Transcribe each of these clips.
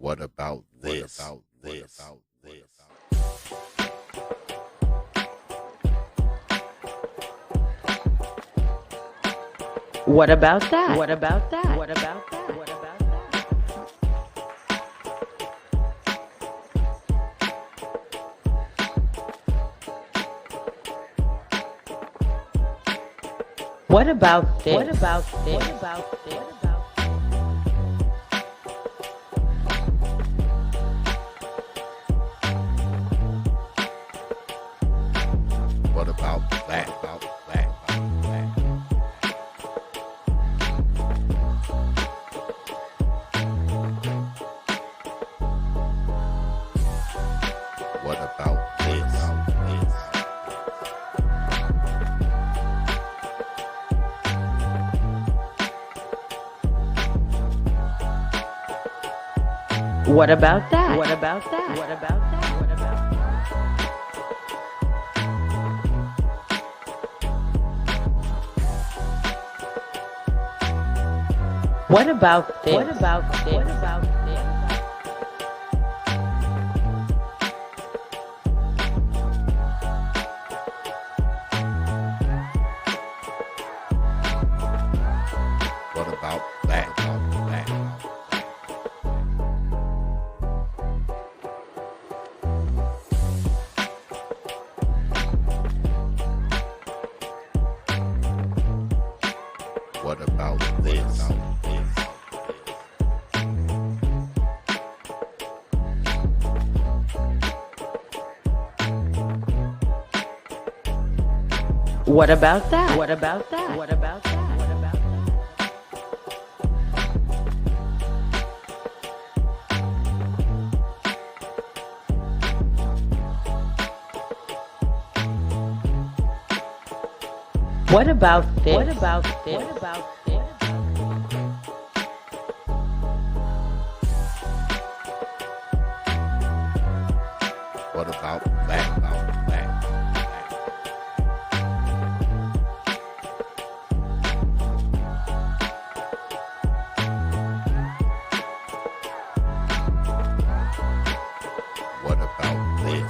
What about this? What about that? What about that? What about that? What about that? What about this? What about this? What about this? What about that? What about this? What about that? What about that? What about that? What about that? What about this? What about this? What about this? What about that? What about this? What about that? What about that? What about that? What about that? What about this? What about this? What about this? What about that? What about this?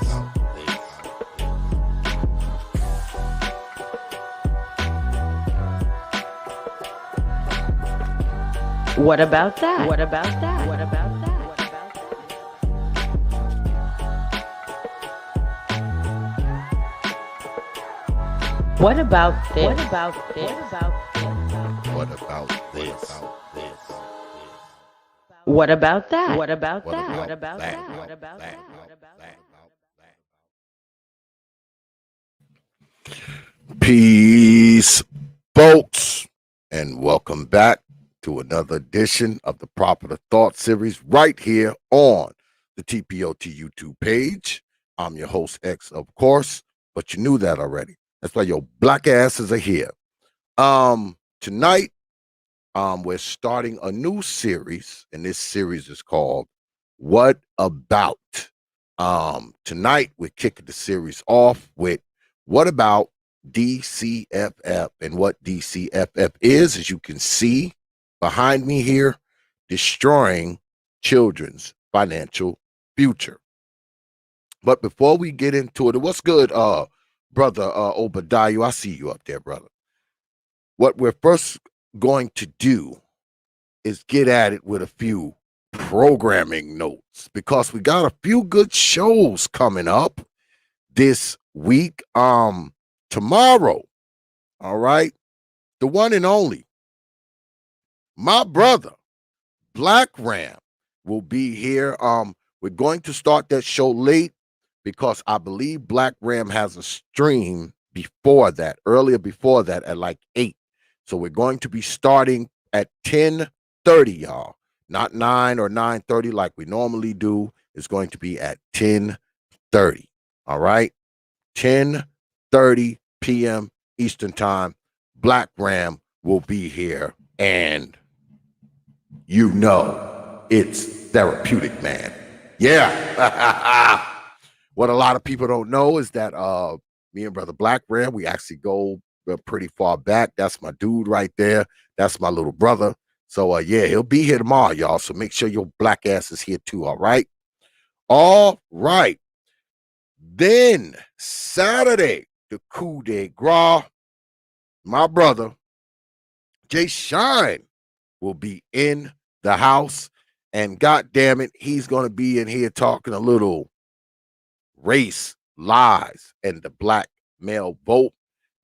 What about that? What about that? What about that? What about that? What about this? What about this? What about this? What about this? What about that? What about that? What about that? What about that? What about that? Peace, folks, and welcome back to another edition of the Proper Thought series right here on the T.P.O.T YouTube page. I'm your host, X, of course, but you knew that already. That's why your black asses are here. Tonight, we're starting a new series, and this series is called What About? Tonight, we're kicking the series off with What About DCFF? And what DCFF is, as you can see behind me here, destroying children's financial future. But before we get into it, what's good, brother Obadiah? I see you up there, brother. What we're first going to do is get at it with a few programming notes, because we got a few good shows coming up this week. Tomorrow, all right, the one and only, my brother Black Ram will be here. We're going to start that show late because I believe Black Ram has a stream earlier before that at like 8. So we're going to be starting at 10:30, y'all. Not 9 or 9:30 like we normally do. It's going to be at 10:30. All right. 10:30 p.m. Eastern Time. Black Ram will be here, and you know it's therapeutic, man. Yeah. What a lot of people don't know is that me and brother Black Ram, we actually go pretty far back. That's my dude right there. That's my little brother. So yeah, he'll be here tomorrow, y'all. So make sure your black ass is here too. All right. All right. Then Saturday, the coup de grace, my brother Jay Shine will be in the house, and god damn it, he's gonna be in here talking a little race, lies, and the black male vote.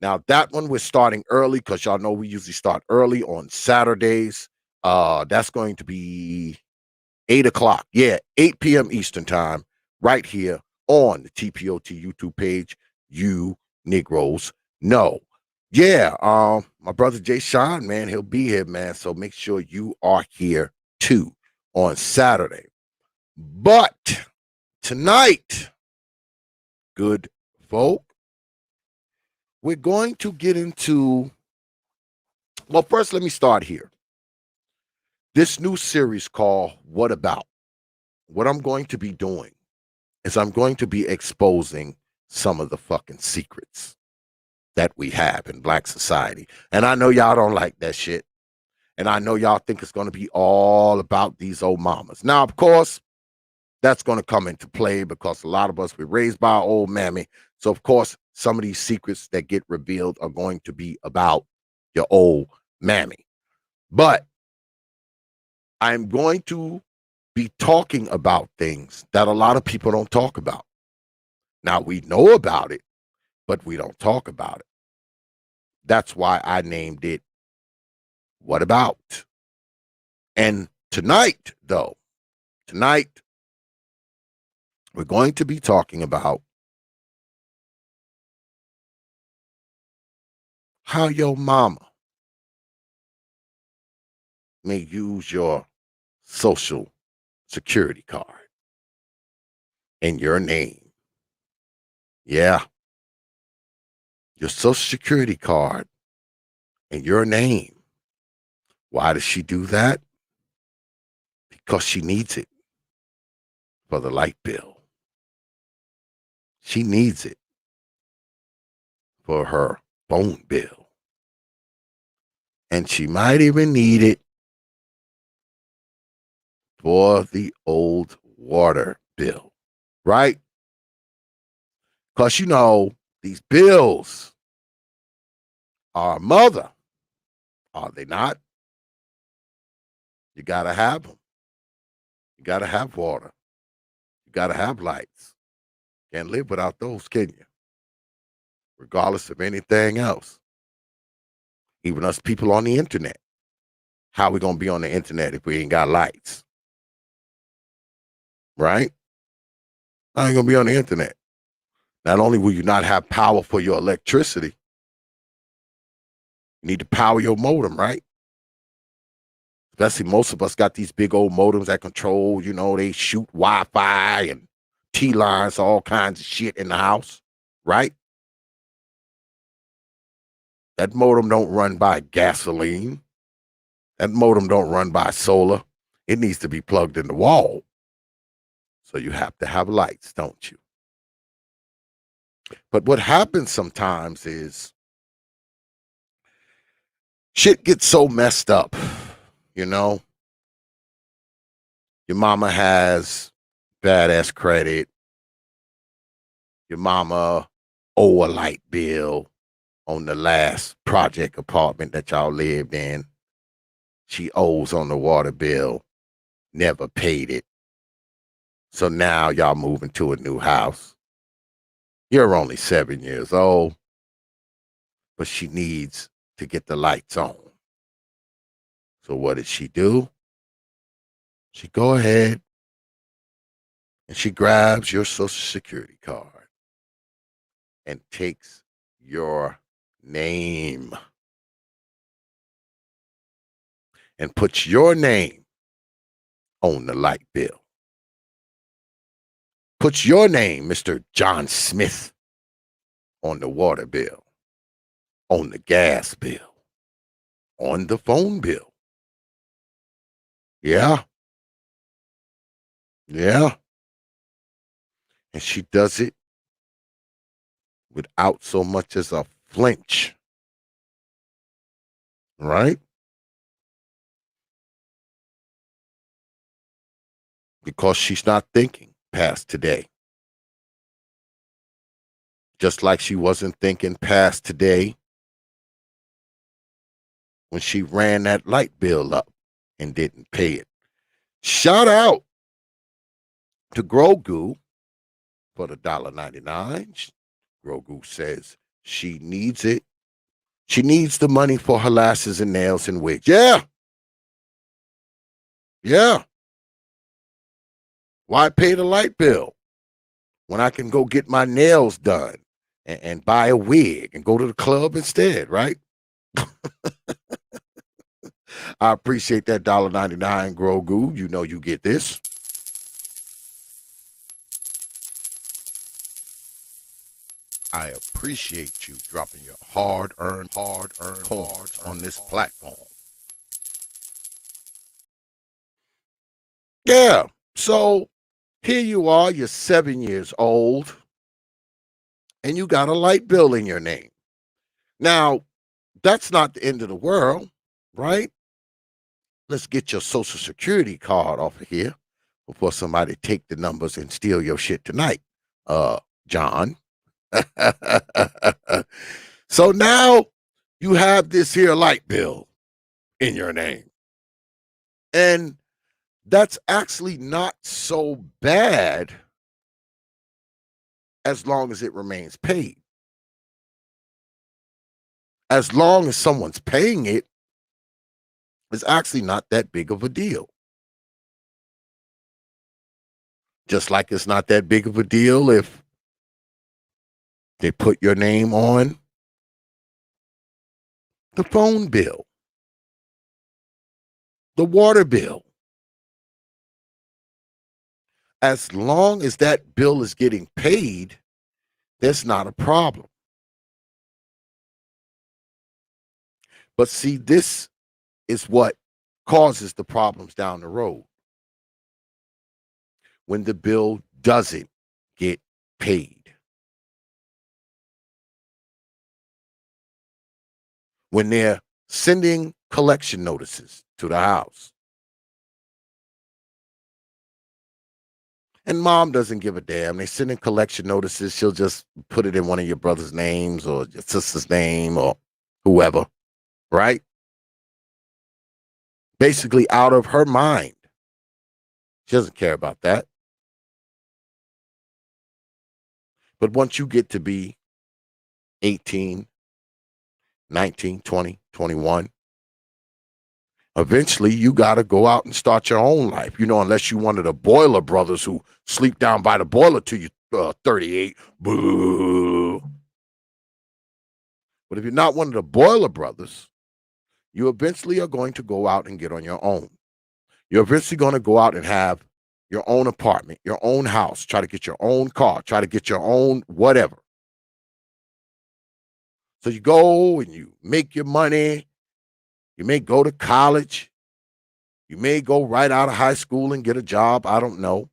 Now that one we're starting early because y'all know we usually start early on Saturdays. That's going to be 8 o'clock. Yeah, 8 p.m. Eastern time, right here on the T.P.O.T YouTube page. You Negroes know. Yeah, my brother Jay Sean, man, he'll be here, man. So make sure you are here too on Saturday. But tonight, good folk, we're going to get into. Well, first, let me start here. This new series called What About? What I'm going to be doing is I'm going to be exposing some of the fucking secrets that we have in black society. And I know y'all don't like that shit. And I know y'all think it's going to be all about these old mamas. Now, of course, that's going to come into play because a lot of us were raised by our old mammy. So, of course, some of these secrets that get revealed are going to be about your old mammy. But I'm going to be talking about things that a lot of people don't talk about. Now, we know about it, but we don't talk about it. That's why I named it What About? And tonight, though, we're going to be talking about how your mama may use your social security card in your name. Yeah, your social security card in your name. Why does she do that? Because she needs it for the light bill. She needs it for her phone bill. And she might even need it for the old water bill, right? Because, you know, these bills are a mother, are they not? You got to have them. You got to have water. You got to have lights. Can't live without those, can you? Regardless of anything else. Even us people on the internet. How we going to be on the internet if we ain't got lights? Right? I ain't going to be on the internet. Not only will you not have power for your electricity, you need to power your modem, right? Especially most of us got these big old modems that control, you know, they shoot Wi-Fi and T-lines, all kinds of shit in the house, right? That modem don't run by gasoline. That modem don't run by solar. It needs to be plugged in the wall. So you have to have lights, don't you? But what happens sometimes is shit gets so messed up, you know? Your mama has badass credit. Your mama owe a light bill on the last project apartment that y'all lived in. She owes on the water bill, never paid it. So now y'all moving to a new house. You're only 7 years old, but she needs to get the lights on. So what did she do? She go ahead and she grabs your social security card and takes your name and puts your name on the light bill. Puts your name, Mr. John Smith, on the water bill, on the gas bill, on the phone bill. Yeah. Yeah. And she does it without so much as a flinch. Right? because she's not thinking past today. Just like she wasn't thinking past today when she ran that light bill up and didn't pay it. Shout out to Grogu for the $1.99. Grogu says she needs it. She needs the money for her lashes and nails and wigs. Yeah. Yeah. Why pay the light bill when I can go get my nails done and buy a wig and go to the club instead, right? I appreciate that $1.99, Grogu. You know you get this. I appreciate you dropping your hard-earned coins on this platform. Yeah, so here you are, you're 7 years old, and you got a light bill in your name. Now, that's not the end of the world, right? Let's get your Social Security card off of here before somebody take the numbers and steal your shit tonight, John. So now you have this here light bill in your name. And that's actually not so bad as long as it remains paid. As long as someone's paying it, it's actually not that big of a deal. Just like it's not that big of a deal if they put your name on the phone bill, the water bill. As long as that bill is getting paid, that's not a problem. But see, this is what causes the problems down the road. When the bill doesn't get paid. When they're sending collection notices to the house. And mom doesn't give a damn. They send in collection notices. She'll just put it in one of your brother's names or your sister's name or whoever, right? Basically out of her mind. She doesn't care about that. But once you get to be 18, 19, 20, 21, eventually you got to go out and start your own life. You know, unless you one of the boiler brothers who sleep down by the boiler till you're 38. Boo. But if you're not one of the boiler brothers, you eventually are going to go out and get on your own. You're eventually going to go out and have your own apartment, your own house, try to get your own car, try to get your own whatever. So you go and you make your money. You may go to college. You may go right out of high school and get a job. I don't know.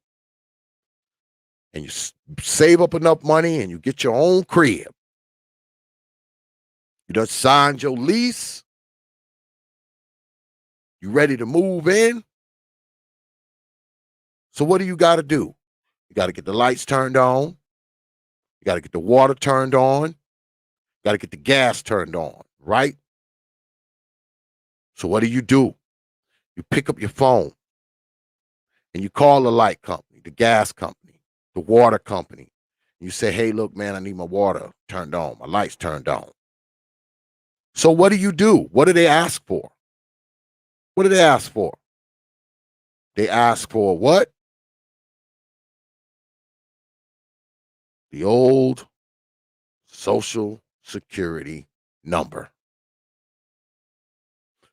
And you save up enough money and you get your own crib. You done signed your lease. You ready to move in. So what do you got to do? You got to get the lights turned on. You got to get the water turned on. You got to get the gas turned on, right? So what do? You pick up your phone and you call the light company, the gas company, the water company. You say, hey, look, man, I need my water turned on, my lights turned on. So what do? What do they ask for? What do they ask for? They ask for what? The old Social Security number.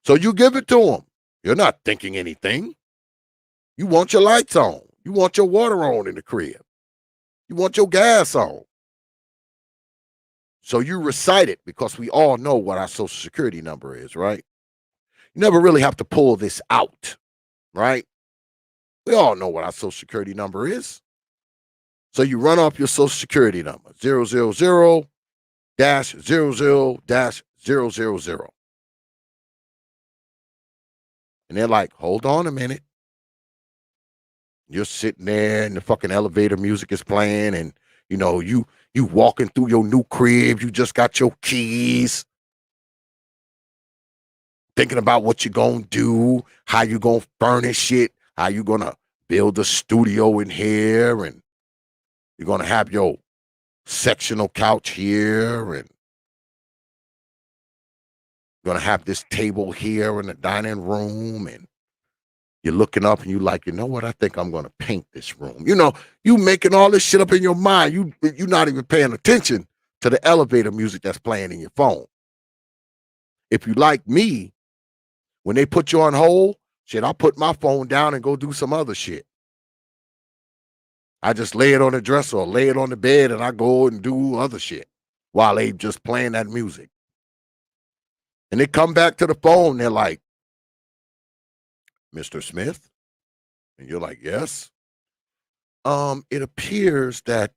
So you give it to them. You're not thinking anything. You want your lights on. You want your water on in the crib. You want your gas on. So you recite it because we all know what our Social Security number is, right? You never really have to pull this out, right? We all know what our Social Security number is. So you run off your Social Security number, 000-00-000. And they're like, hold on a minute. You're sitting there and the fucking elevator music is playing, and you walking through your new crib, you just got your keys, thinking about what you're gonna do, how you gonna furnish it, how you gonna build a studio in here, and you're gonna have your sectional couch here, and you're gonna have this table here in the dining room, and you're looking up and you like, you know what? I think I'm gonna paint this room. You making all this shit up in your mind. You're not even paying attention to the elevator music that's playing in your phone. If you like me, when they put you on hold, shit, I'll put my phone down and go do some other shit. I just lay it on the dresser or lay it on the bed and I go and do other shit while they just playing that music. And they come back to the phone, they're like, Mr. Smith? And you're like, yes. It appears that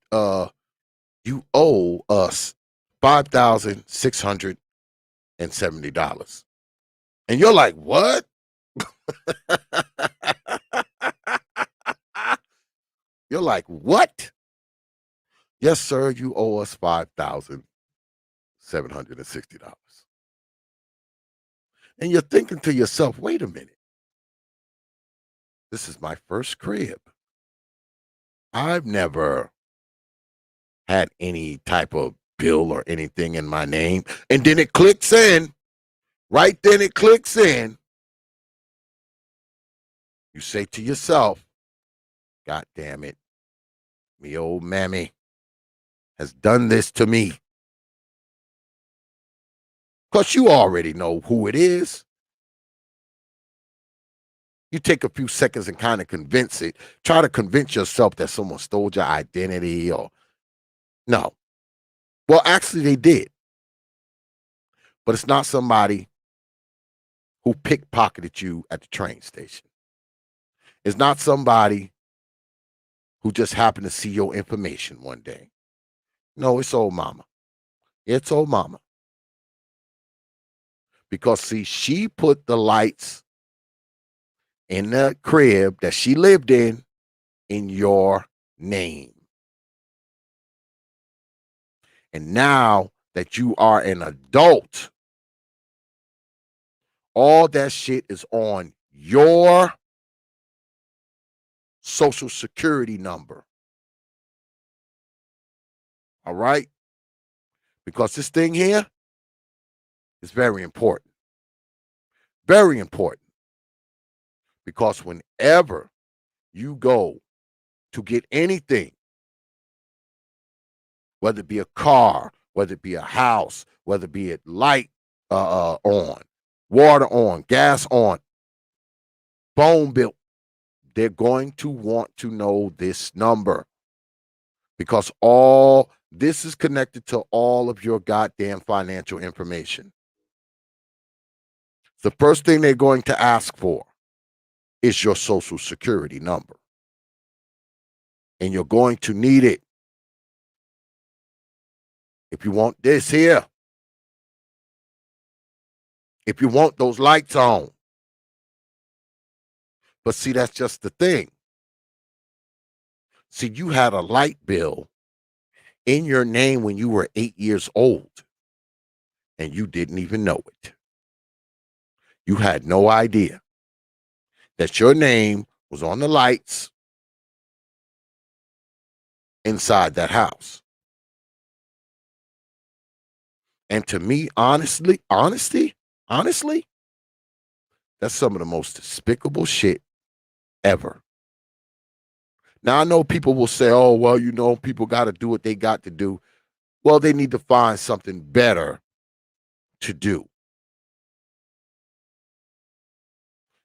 you owe us $5,670. And you're like, what? You're like, what? Yes, sir, you owe us $5,760. And you're thinking to yourself, wait a minute. This is my first crib. I've never had any type of bill or anything in my name. And then it clicks in. Right then it clicks in. You say to yourself, God damn it, me old mammy has done this to me. Because you already know who it is. You take a few seconds and kind of convince it. Try to convince yourself that someone stole your identity or no. Well, actually they did. But it's not somebody who pickpocketed you at the train station. It's not somebody who just happened to see your information one day. No, it's old mama. It's old mama. Because, see, she put the lights in the crib that she lived in your name. And now that you are an adult, all that shit is on your social security number. All right? Because this thing here is very important. Very important. Because whenever you go to get anything, whether it be a car, whether it be a house, whether it be a light on, water on, gas on, phone bill, they're going to want to know this number because all this is connected to all of your goddamn financial information. The first thing they're going to ask for is your social security number. And you're going to need it. If you want this here, if you want those lights on. But see, that's just the thing. See, you had a light bill in your name when you were 8 years old, and you didn't even know it. You had no idea that your name was on the lights inside that house. And to me, honestly, that's some of the most despicable shit ever. Now, I know people will say, oh, well, people got to do what they got to do. Well, they need to find something better to do.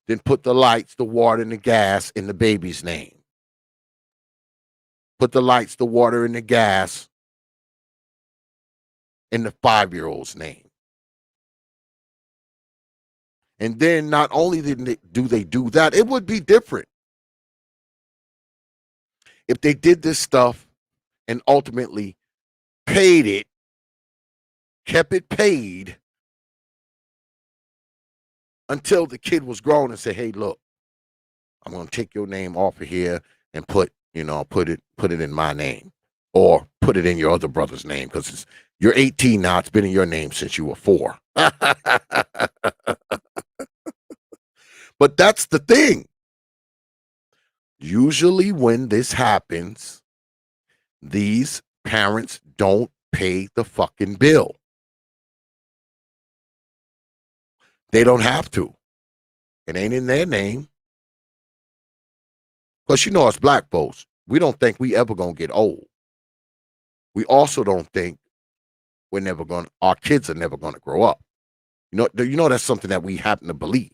Then put the lights, the water, and the gas in the baby's name. Put the lights, the water, and the gas in the 5-year-old's name. And then not only do they do that, it would be different if they did this stuff and ultimately paid it, kept it paid until the kid was grown and said, hey, look, I'm going to take your name off of here and put it in my name, or put it in your other brother's name, because you're 18 now. It's been in your name since you were 4. But that's the thing. Usually when this happens, these parents don't pay the fucking bill. They don't have to. It ain't in their name. Because us black folks, we don't think we ever gonna get old. We also don't think our kids are never gonna grow up. You know that's something that we happen to believe.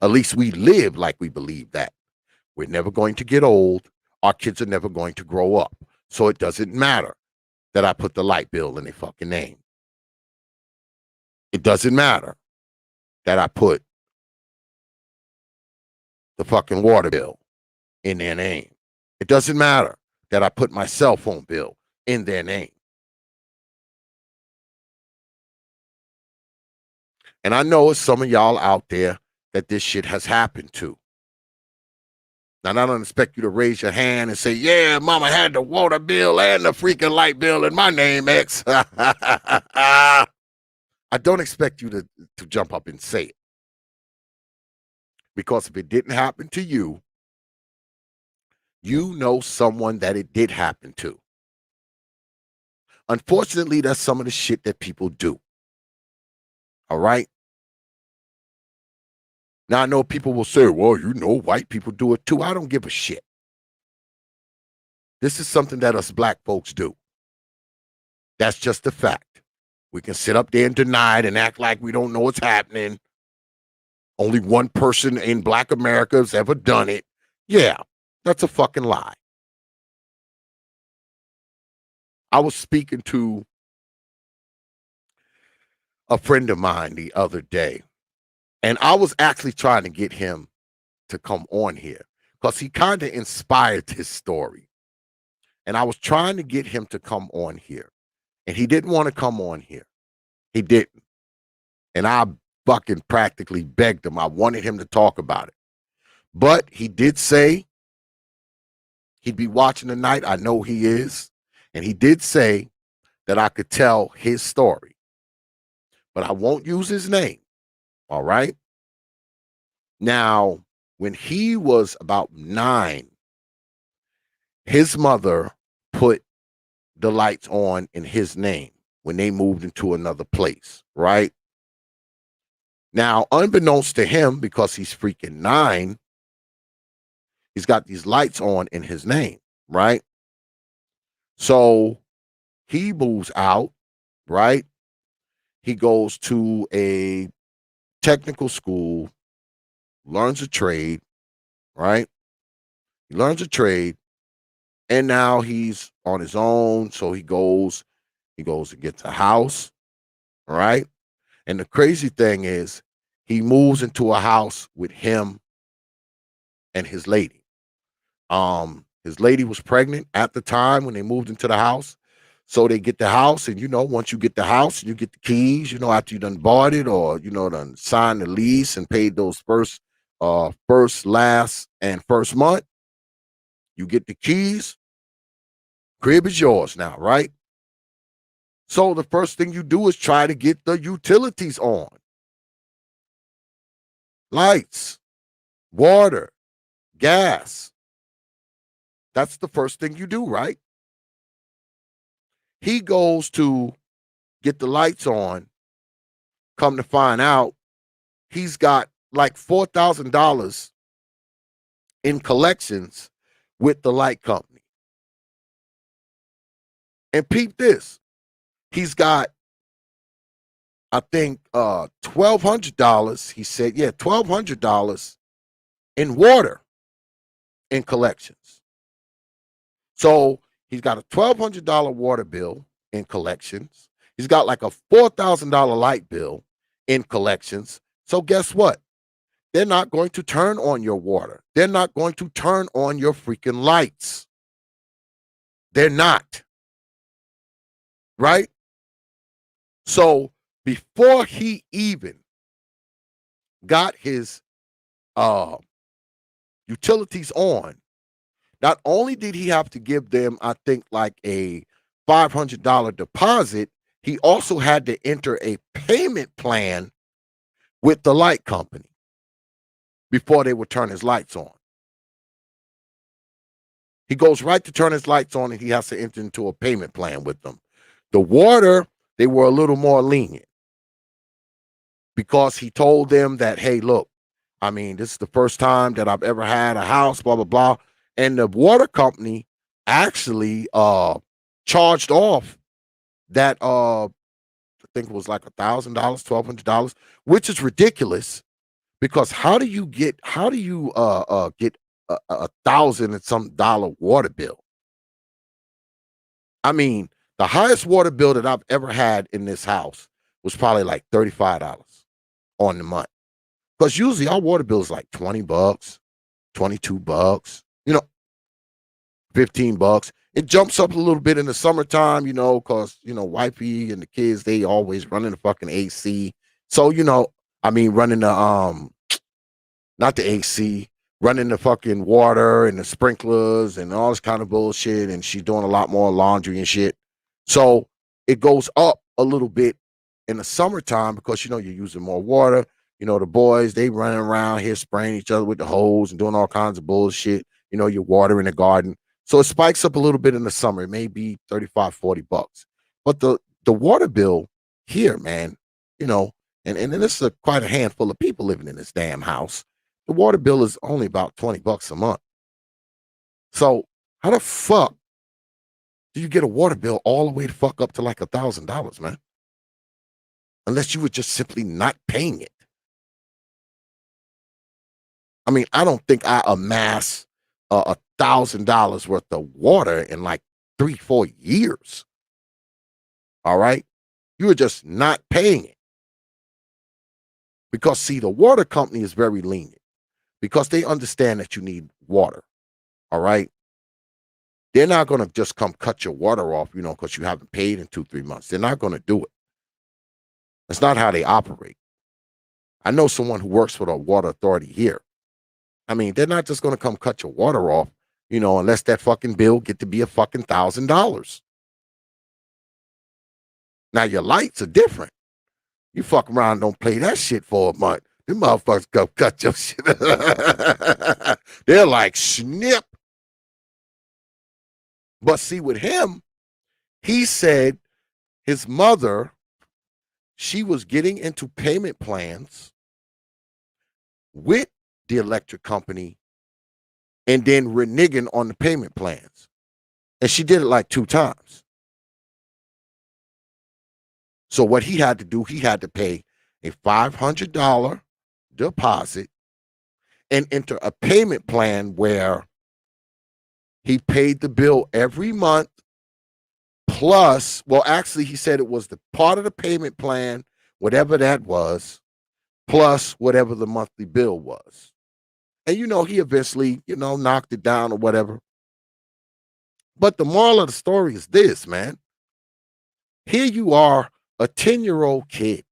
At least we live like we believe that. We're never going to get old. Our kids are never going to grow up. So it doesn't matter that I put the light bill in their fucking name. It doesn't matter that I put the fucking water bill in their name. It doesn't matter that I put my cell phone bill in their name. And I know it's some of y'all out there that this shit has happened to. Now, I don't expect you to raise your hand and say, yeah, mama had the water bill and the freaking light bill in my name, X. I don't expect you to jump up and say it. Because if it didn't happen to you, you know someone that it did happen to. Unfortunately, that's some of the shit that people do. All right? Now, I know people will say, well, white people do it too. I don't give a shit. This is something that us black folks do. That's just a fact. We can sit up there and deny it and act like we don't know what's happening. Only one person in black America has ever done it. Yeah, that's a fucking lie. I was speaking to a friend of mine the other day, and I was actually trying to get him to come on here because he kind of inspired his story. And I was trying to get him to come on here, and he didn't want to come on here. He didn't. And I fucking practically begged him. I wanted him to talk about it. But he did say he'd be watching tonight. I know he is. And he did say that I could tell his story. But I won't use his name. All right? Now, when he was about 9, his mother put the lights on in his name when they moved into another place, right? Now, unbeknownst to him, because he's freaking 9, he's got these lights on in his name, right? So he moves out, right? He goes to a technical school, learns a trade, right? He learns a trade, and now he's on his own. So he goes and gets a house, right? And the crazy thing is, he moves into a house with him and his lady. His lady was pregnant at the time when they moved into the house. So they get the house, and once you get the house, you get the keys, after you done bought it, or done signed the lease and paid those first, last, and first month. You get the keys, crib is yours now, right? So the first thing you do is try to get the utilities on. Lights, water, gas. That's the first thing you do, right? He goes to get the lights on. Come to find out, he's got like $4,000 in collections with the light company. And peep this. He's got, I think, $1,200. He said, yeah, $1,200 in water in collections. So he's got a $1,200 water bill in collections. He's got like a $4,000 light bill in collections. So guess what? They're not going to turn on your water. They're not going to turn on your freaking lights. They're not. Right? So before he even got his utilities on, not only did he have to give them, I think, like a $500 deposit, he also had to enter a payment plan with the light company before they would turn his lights on. He goes right to turn his lights on and he has to enter into a payment plan with them. The water, they were a little more lenient because he told them that, hey, look, I mean, this is the first time that I've ever had a house, blah, blah, blah. And the water company actually charged off that I think it was like $1,000, $1,200, which is ridiculous because how do you get a $1,000 and some dollar water bill? I mean, the highest water bill that I've ever had in this house was probably like $35 on the month. Because usually our water bill is like $20, $22, 15 bucks. It jumps up a little bit in the summertime, because, wifey and the kids, they always running the fucking AC. So, running the, not the AC, running the fucking water and the sprinklers and all this kind of bullshit. And she's doing a lot more laundry and shit. So it goes up a little bit in the summertime because, you're using more water. The boys, they running around here spraying each other with the hose and doing all kinds of bullshit. You're watering the garden. So it spikes up a little bit in the summer. It may be 35, 40 bucks. But the water bill here, man, and this is quite a handful of people living in this damn house. The water bill is only about 20 bucks a month. So how the fuck do you get a water bill all the way to fuck up to like $1,000, man? Unless you were just simply not paying it. I mean, I don't think I amass $1,000 worth of water in like 3-4 years. All right. You were just not paying it. Because, see, the water company is very lenient because they understand that you need water. All right. They're not going to just come cut your water off, because you haven't paid in 2-3 months. They're not going to do it. That's not how they operate. I know someone who works for the water authority here. I mean, they're not just going to come cut your water off, unless that fucking bill get to be a fucking $1,000. Now, your lights are different. You fuck around and don't play that shit for a month. Them motherfuckers go cut your shit. They're like, snip. But see, with him, he said his mother, she was getting into payment plans with the electric company and then reneging on the payment plans. And she did it like 2 times. So what he had to do, he had to pay a $500 deposit and enter a payment plan where he paid the bill every month plus, well, actually, he said it was the part of the payment plan, whatever that was, plus whatever the monthly bill was. And, he eventually, knocked it down or whatever. But the moral of the story is this, man. Here you are, a 10-year-old kid,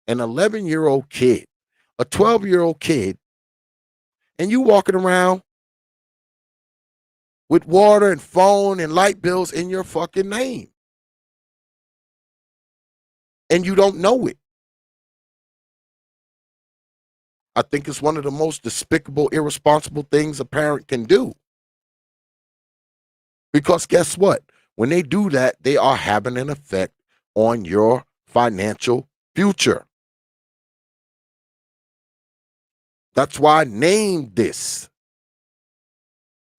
an 11-year-old kid, a 12-year-old kid, and you walking around with water and phone and light bills in your fucking name. And you don't know it. I think it's one of the most despicable, irresponsible things a parent can do. Because guess what? When they do that, they are having an effect on your financial future. That's why I named this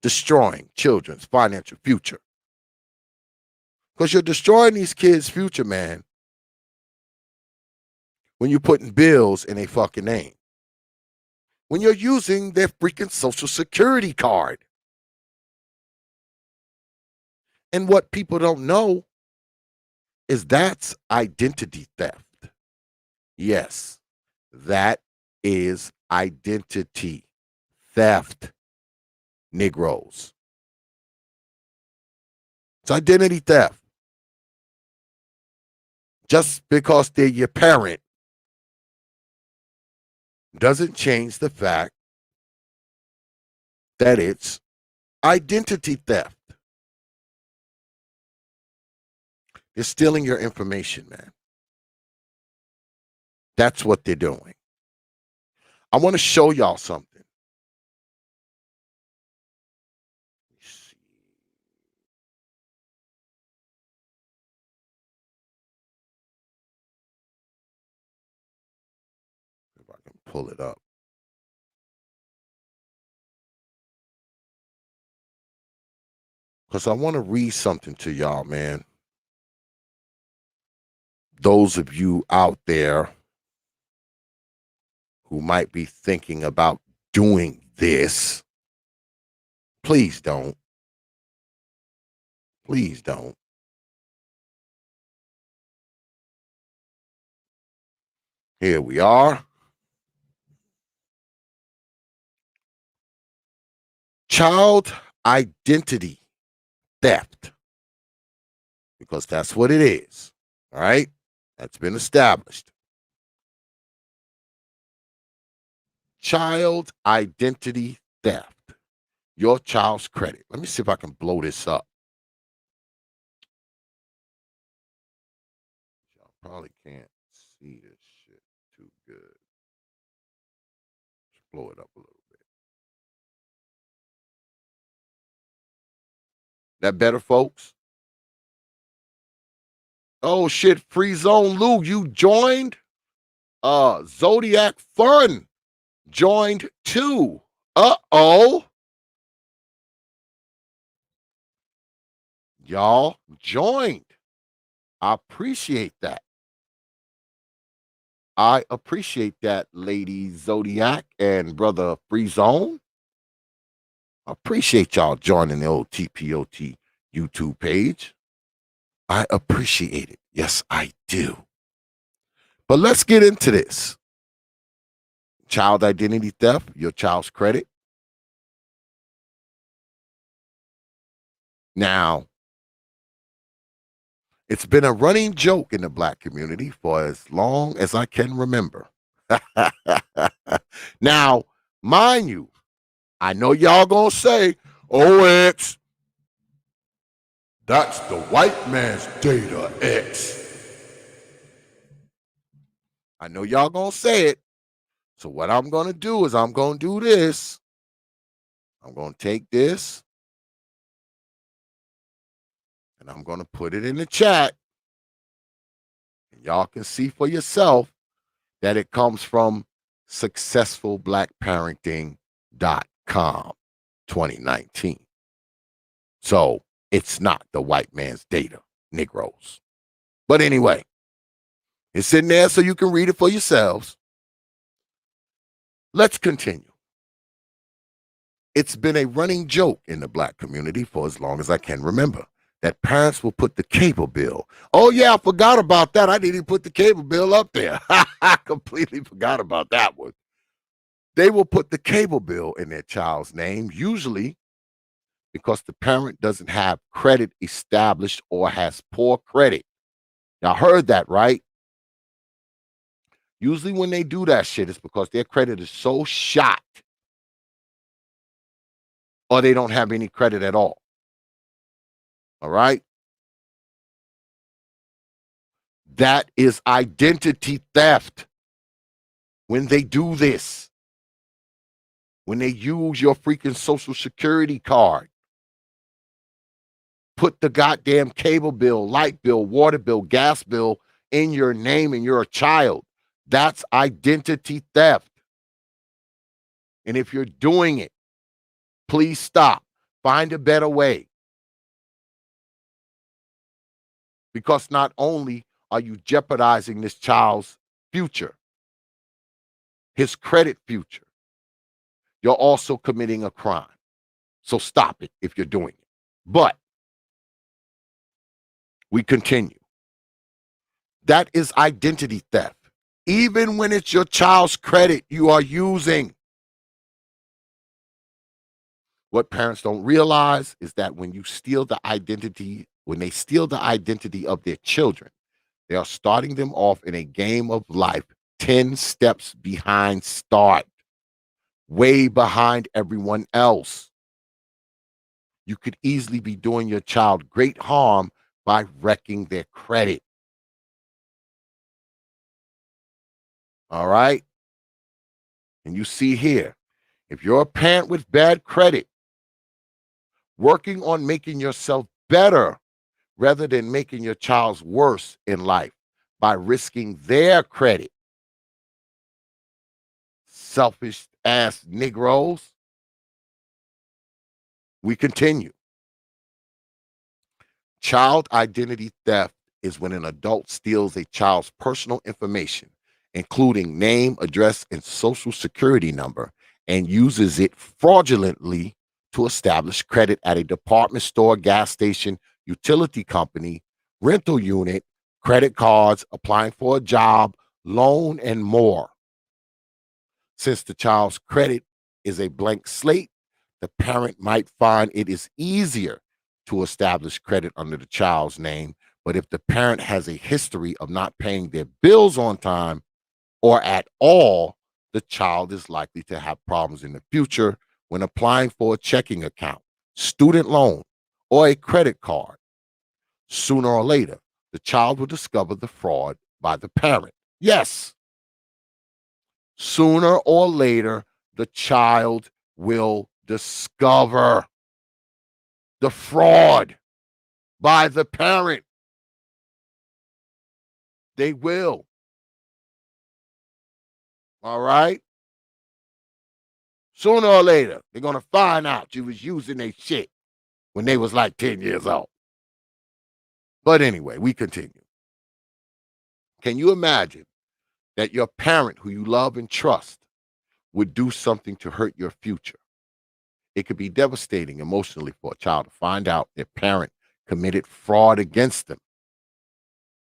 Destroying Children's Financial Future. Because you're destroying these kids' future, man, when you're putting bills in a fucking name. When you're using their freaking Social Security card. And what people don't know is that's identity theft. Yes, that is identity theft, Negroes. It's identity theft. Just because they're your parent doesn't change the fact that it's identity theft. They're stealing your information, man. That's what they're doing. I want to show y'all something. Let's see. If I can pull it up. Because I want to read something to y'all, man. Those of you out there who might be thinking about doing this, please don't. Please don't. Here we are. Child identity theft. Because that's what it is. All right? That's been established. Child identity theft. Your child's credit. Let me see if I can blow this up. Y'all probably can't see this shit too good. Let's blow it up a little bit. That better, folks? Oh shit, Free Zone Lou, you joined? Zodiac Fun joined too. Uh-oh. Y'all joined. I appreciate that. I appreciate that, Lady Zodiac and Brother Free Zone. I appreciate y'all joining the old T.P.O.T YouTube page. I appreciate it. Yes, I do. But let's get into this. Child identity theft, your child's credit. Now, it's been a running joke in the Black community for as long as I can remember. Now, mind you, I know y'all gonna say, oh, X, that's the white man's data, X. I know y'all gonna say it. So what I'm gonna do is I'm gonna do this. I'm gonna take this and I'm gonna put it in the chat. And y'all can see for yourself that it comes from successfulblackparenting.com 2019. So it's not the white man's data, Negroes. But anyway, it's in there so you can read it for yourselves. Let's continue. It's been a running joke in the Black community for as long as I can remember that parents will put the cable bill. Oh, yeah, I forgot about that. I didn't put the cable bill up there. I completely forgot about that one. They will put the cable bill in their child's name, usually because the parent doesn't have credit established or has poor credit. Y'all heard that, right? Usually when they do that shit, it's because their credit is so shot or they don't have any credit at all. All right? That is identity theft. When they do this, when they use your freaking social security card, put the goddamn cable bill, light bill, water bill, gas bill in your name and you're a child, that's identity theft. And if you're doing it, please stop. Find a better way. Because not only are you jeopardizing this child's future, his credit future, you're also committing a crime. So stop it if you're doing it. But we continue. That is identity theft. Even when it's your child's credit you are using. What parents don't realize is that when you steal the identity, when they steal the identity of their children, they are starting them off in a game of life 10 steps behind start. way behind everyone else. You could easily be doing your child great harm by wrecking their credit. All right? And you see here, if you're a parent with bad credit, working on making yourself better rather than making your child's worse in life by risking their credit. Selfish ass Negroes. We continue. Child identity theft is when an adult steals a child's personal information, including name, address, and social security number, and uses it fraudulently to establish credit at a department store, gas station, utility company, rental unit, credit cards, applying for a job, loan, and more. Since the child's credit is a blank slate, the parent might find it is easier to establish credit under the child's name. But if the parent has a history of not paying their bills on time or at all, the child is likely to have problems in the future when applying for a checking account, student loan, or a credit card. Sooner or later, the child will discover the fraud by the parent. Yes. Sooner or later, the child will discover the fraud by the parent. They will. All right? Sooner or later, they're going to find out you was using their shit when they was like 10 years old. But anyway, we continue. Can you imagine that your parent who you love and trust would do something to hurt your future? It could be devastating emotionally for a child to find out their parent committed fraud against them,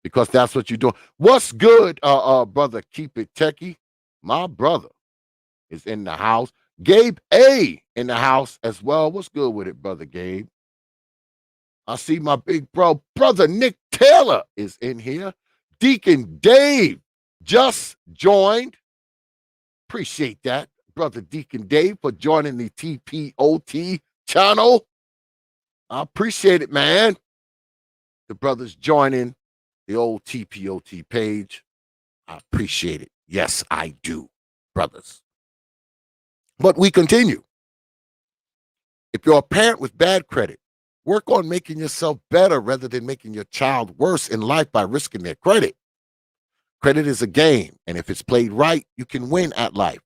because that's what you're doing. What's good, brother? Keep it techie. My brother is in the house. Gabe A in the house as well. What's good with it, brother Gabe? I see my big bro, brother Nick Taylor is in here. Deacon Dave just joined. Appreciate that, brother Deacon Dave, for joining the T.P.O.T channel. I appreciate it, man. The brothers joining the old T.P.O.T page. I appreciate it. Yes, I do, brothers. But we continue. If you're a parent with bad credit, work on making yourself better rather than making your child worse in life by risking their credit. Credit is a game, and if it's played right, you can win at life.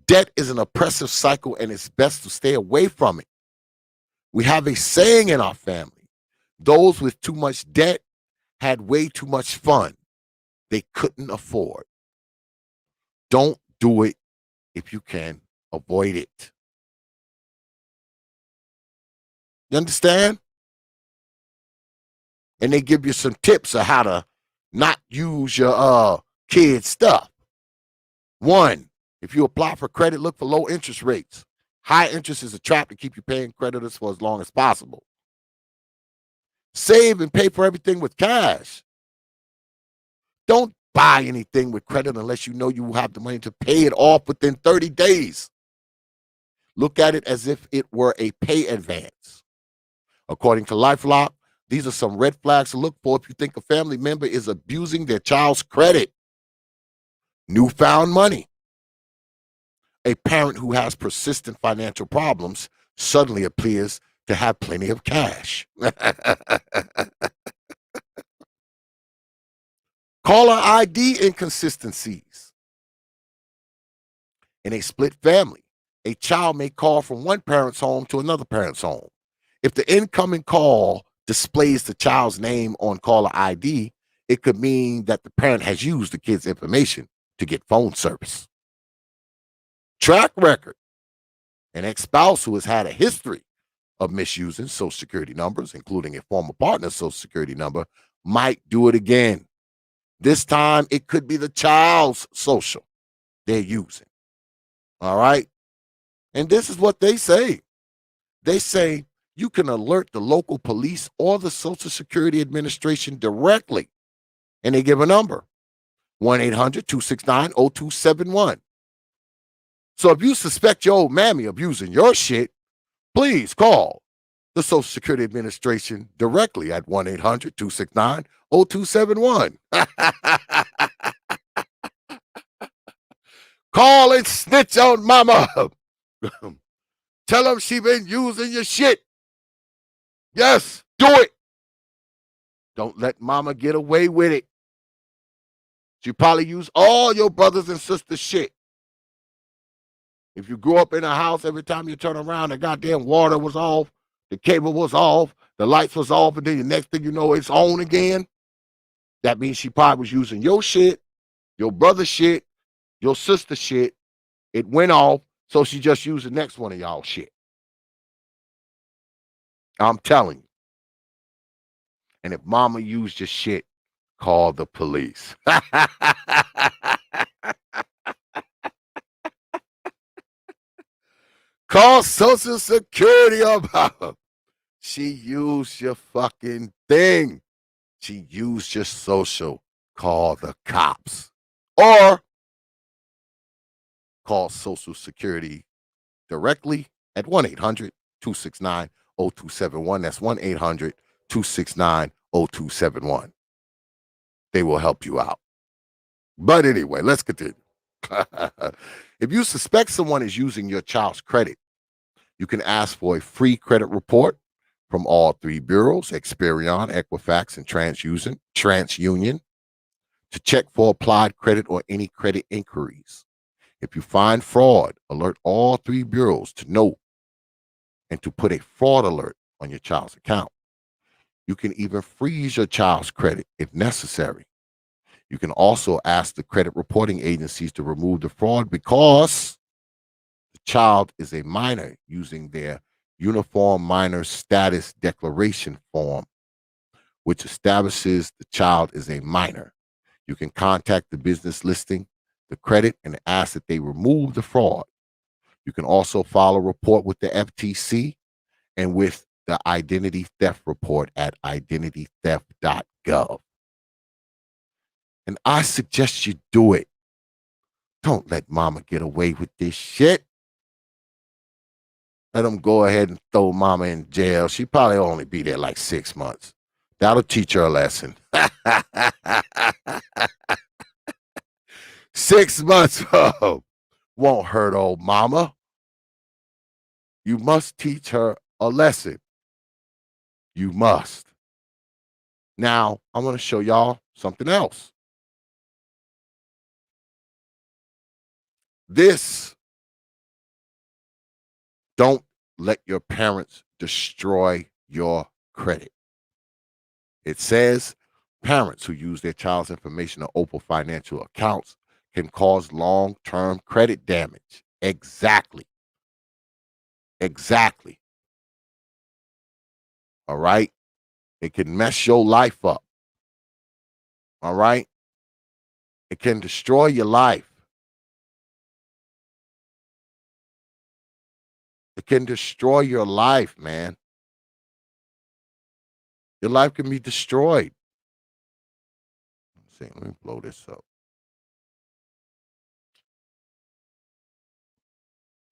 Debt is an oppressive cycle, and it's best to stay away from it. We have a saying in our family: those with too much debt had way too much fun they couldn't afford. Don't do it if you can avoid it. You understand? And they give you some tips of how to not use your kid's stuff. 1, if you apply for credit, look for low interest rates. High interest is a trap to keep you paying creditors for as long as possible. Save and pay for everything with cash. Don't buy anything with credit unless you know you will have the money to pay it off within 30 days. Look at it as if it were a pay advance. According to LifeLock, these are some red flags to look for if you think a family member is abusing their child's credit. Newfound money. A parent who has persistent financial problems suddenly appears to have plenty of cash. Caller ID inconsistencies. In a split family, a child may call from one parent's home to another parent's home. If the incoming call displays the child's name on caller ID, it could mean that the parent has used the kid's information to get phone service. Track record. An ex-spouse who has had a history of misusing Social Security numbers, including a former partner's Social Security number, might do it again. This time, it could be the child's social they're using. All right? And this is what they say. They say you can alert the local police or the Social Security Administration directly. And they give a number, 1-800-269-0271. So if you suspect your old mammy of using your shit, please call the Social Security Administration directly at 1-800-269-0271. Call and snitch on mama. Tell them she been using your shit. Yes, do it. Don't let mama get away with it. She probably used all your brothers and sisters' shit. If you grew up in a house, every time you turn around, the goddamn water was off, the cable was off, the lights was off, and then the next thing you know, it's on again. That means she probably was using your shit, your brother's shit, your sister's shit. It went off, so she just used the next one of y'all shit. I'm telling you. And if mama used your shit, call the police. Call Social Security about her. She used your fucking thing. She used your social. Call the cops. Or call Social Security directly at 1-800-269-0271. That's 1-800-269-0271. They will help you out. But anyway, let's continue. If you suspect someone is using your child's credit, you can ask for a free credit report from all three bureaus, Experian, Equifax, and TransUnion, to check for applied credit or any credit inquiries. If you find fraud, alert all three bureaus to note and to put a fraud alert on your child's account. You can even freeze your child's credit if necessary. You can also ask the credit reporting agencies to remove the fraud because the child is a minor using their Uniform Minor Status Declaration form, which establishes the child is a minor. You can contact the business listing the credit and ask that they remove the fraud. You can also file a report with the FTC and with the Identity Theft Report at identitytheft.gov. And I suggest you do it. Don't let mama get away with this shit. Let them go ahead and throw mama in jail. She probably only be there like 6 months. That'll teach her a lesson. 6 months won't hurt old mama. You must teach her a lesson. You must. Now, I'm going to show y'all something else. This, don't let your parents destroy your credit. It says parents who use their child's information to open financial accounts can cause long-term credit damage. Exactly. All right? It can mess your life up. All right? It can destroy your life. It can destroy your life, man. Your life can be destroyed. Let's see, let me blow this up.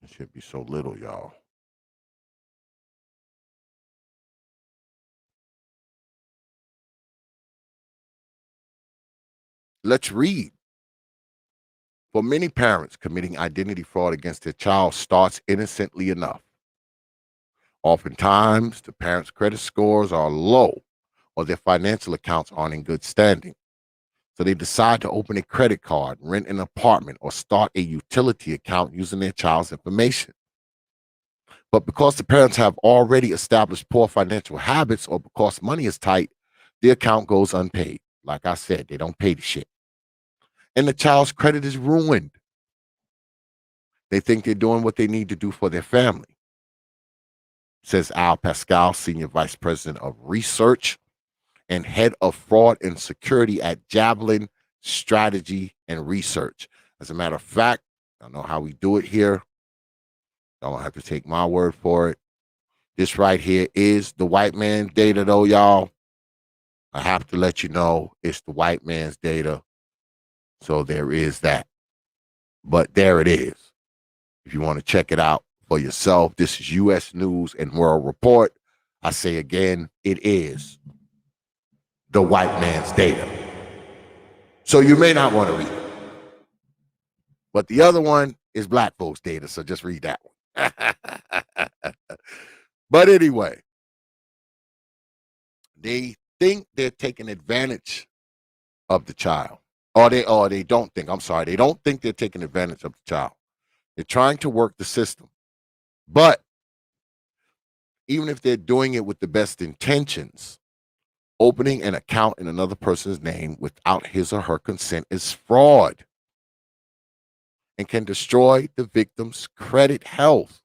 It should be so little, y'all. Let's read. For many parents, committing identity fraud against their child starts innocently enough. Oftentimes, the parents' credit scores are low or their financial accounts aren't in good standing. So they decide to open a credit card, rent an apartment, or start a utility account using their child's information. But because the parents have already established poor financial habits or because money is tight, the account goes unpaid. Like I said, they don't pay the shit. And the child's credit is ruined. They think they're doing what they need to do for their family, says Al Pascal, Senior Vice President of Research and Head of Fraud and Security at Javelin Strategy and Research. As a matter of fact, I know how we do it here. Y'all don't have to take my word for it. This right here is the white man's data, though, y'all. I have to let you know it's the white man's data. So there is that. But there it is. If you want to check it out for yourself, this is U.S. News and World Report. I say again, it is the white man's data. So you may not want to read it. But the other one is black folks' data, so just read that one. But anyway, they think they're taking advantage of the child. Or they don't think, I'm sorry, they don't think they're taking advantage of the child. They're trying to work the system. But even if they're doing it with the best intentions, opening an account in another person's name without his or her consent is fraud and can destroy the victim's credit health.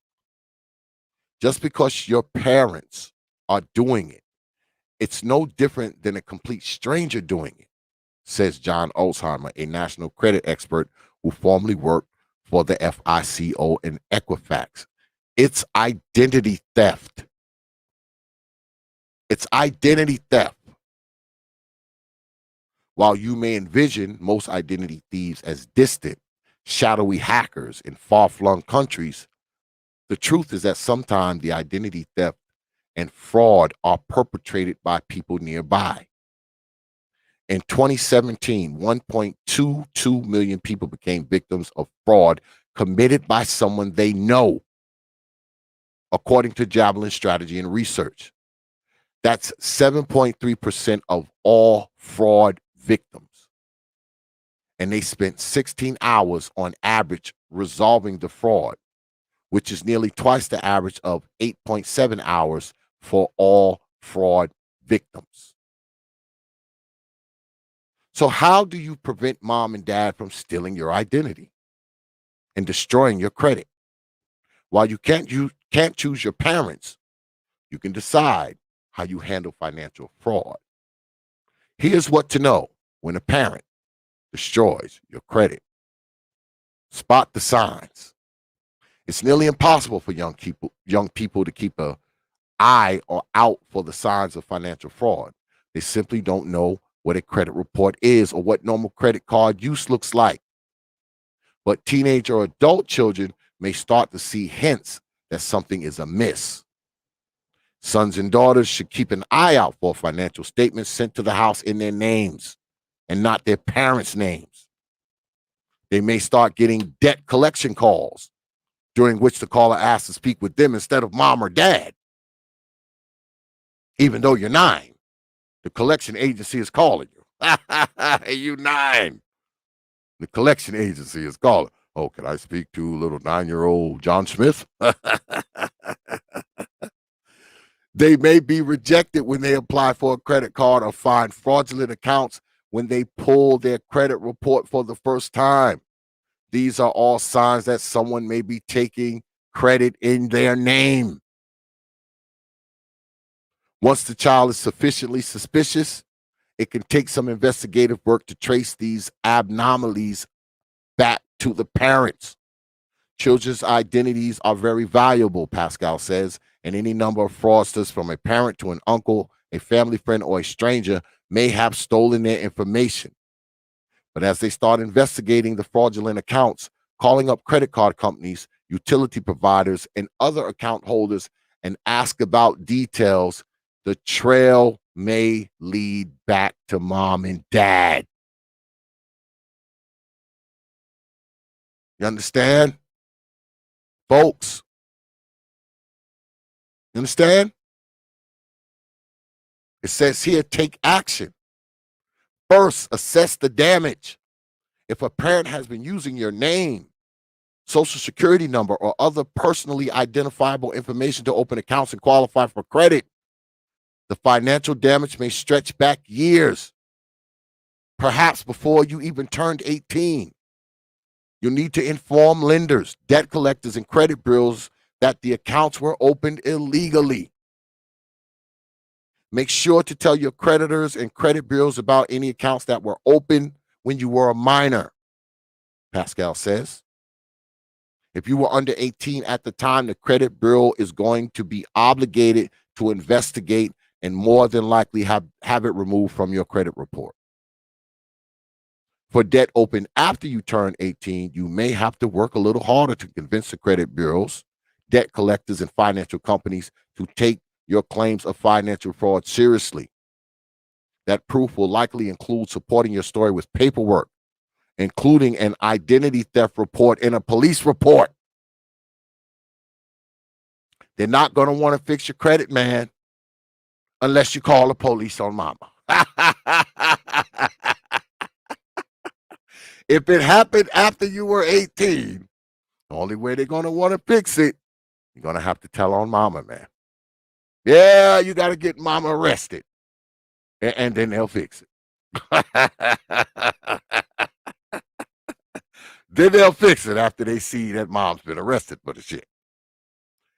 Just because your parents are doing it, it's no different than a complete stranger doing it, says John Olsheimer, a national credit expert who formerly worked for the FICO and Equifax. It's identity theft. It's identity theft. While you may envision most identity thieves as distant, shadowy hackers in far-flung countries, the truth is that sometimes the identity theft and fraud are perpetrated by people nearby. In 2017, 1.22 million people became victims of fraud committed by someone they know, according to Javelin Strategy and Research. That's 7.3% of all fraud victims. And they spent 16 hours on average resolving the fraud, which is nearly twice the average of 8.7 hours for all fraud victims. So how do you prevent mom and dad from stealing your identity and destroying your credit? While you can't choose your parents, you can decide how you handle financial fraud. Here's what to know when a parent destroys your credit. Spot the signs. It's nearly impossible for young people to keep an eye or out for the signs of financial fraud. They simply don't know what a credit report is or what normal credit card use looks like. But teenage or adult children may start to see hints that something is amiss. Sons and daughters should keep an eye out for financial statements sent to the house in their names and not their parents' names. They may start getting debt collection calls, during which the caller asks to speak with them instead of mom or dad. Even though you're 9, the collection agency is calling you. Hey, you 9. The collection agency is calling. Oh, can I speak to little 9-year-old John Smith? They may be rejected when they apply for a credit card or find fraudulent accounts when they pull their credit report for the first time. These are all signs that someone may be taking credit in their name. Once the child is sufficiently suspicious, it can take some investigative work to trace these abnormalities back to the parents. Children's identities are very valuable, Pascal says, and any number of fraudsters, from a parent to an uncle, a family friend, or a stranger, may have stolen their information. But as they start investigating the fraudulent accounts, calling up credit card companies, utility providers, and other account holders and ask about details, the trail may lead back to mom and dad. You understand? Folks, you understand? It says here, take action. First, assess the damage. If a parent has been using your name, social security number, or other personally identifiable information to open accounts and qualify for credit, the financial damage may stretch back years, perhaps before you even turned 18. You need to inform lenders, debt collectors, and credit bureaus that the accounts were opened illegally. Make sure to tell your creditors and credit bureaus about any accounts that were open when you were a minor, Pascal says. If you were under 18 at the time, the credit bureau is going to be obligated to investigate and more than likely have it removed from your credit report. For debt opened after you turn 18, you may have to work a little harder to convince the credit bureaus, debt collectors, and financial companies to take your claims of financial fraud seriously. That proof will likely include supporting your story with paperwork, including an identity theft report and a police report. They're not going to want to fix your credit, man, unless you call the police on mama. If it happened after you were 18, the only way they're going to want to fix it, you're going to have to tell on mama, man. Yeah, you got to get mama arrested, and then they'll fix it. Then they'll fix it after they see that mom's been arrested for the shit.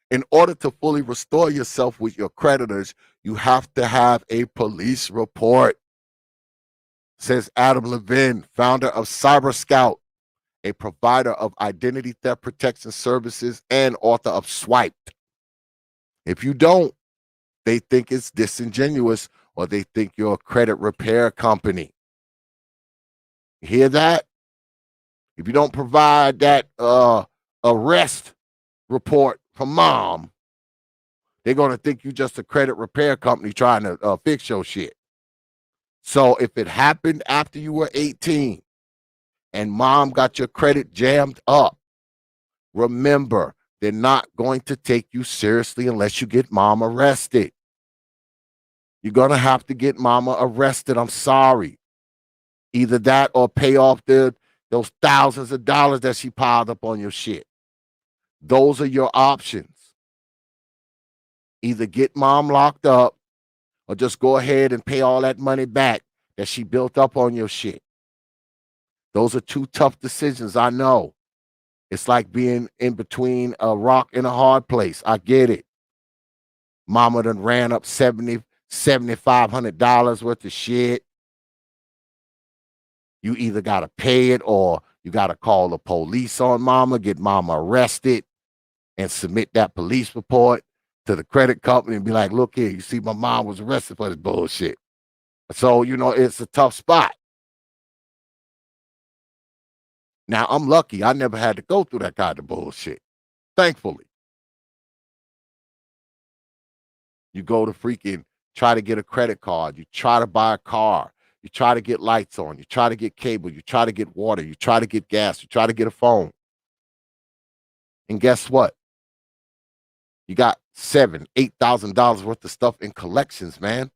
In order to fully restore yourself with your creditors, you have to have a police report, says Adam Levin, founder of Cyber Scout, a provider of identity theft protection services and author of Swiped. If you don't, they think it's disingenuous or they think you're a credit repair company. You hear that? If you don't provide that arrest report from mom, they're going to think you're just a credit repair company trying to fix your shit. So if it happened after you were 18 and mom got your credit jammed up, remember, they're not going to take you seriously unless you get mom arrested. You're going to have to get mama arrested. I'm sorry. Either that or pay off those thousands of dollars that she piled up on your shit. Those are your options. Either get mom locked up or just go ahead and pay all that money back that she built up on your shit. Those are two tough decisions, I know. It's like being in between a rock and a hard place. I get it. Mama done ran up $7,500 worth of shit. You either got to pay it or you got to call the police on mama, get mama arrested, and submit that police report to the credit company and be like, look here, you see my mom was arrested for this bullshit. So, it's a tough spot. Now, I'm lucky. I never had to go through that kind of bullshit, thankfully. You go to freaking try to get a credit card. You try to buy a car. You try to get lights on. You try to get cable. You try to get water. You try to get gas. You try to get a phone. And guess what? You got $7,000, $8,000 worth of stuff in collections, man.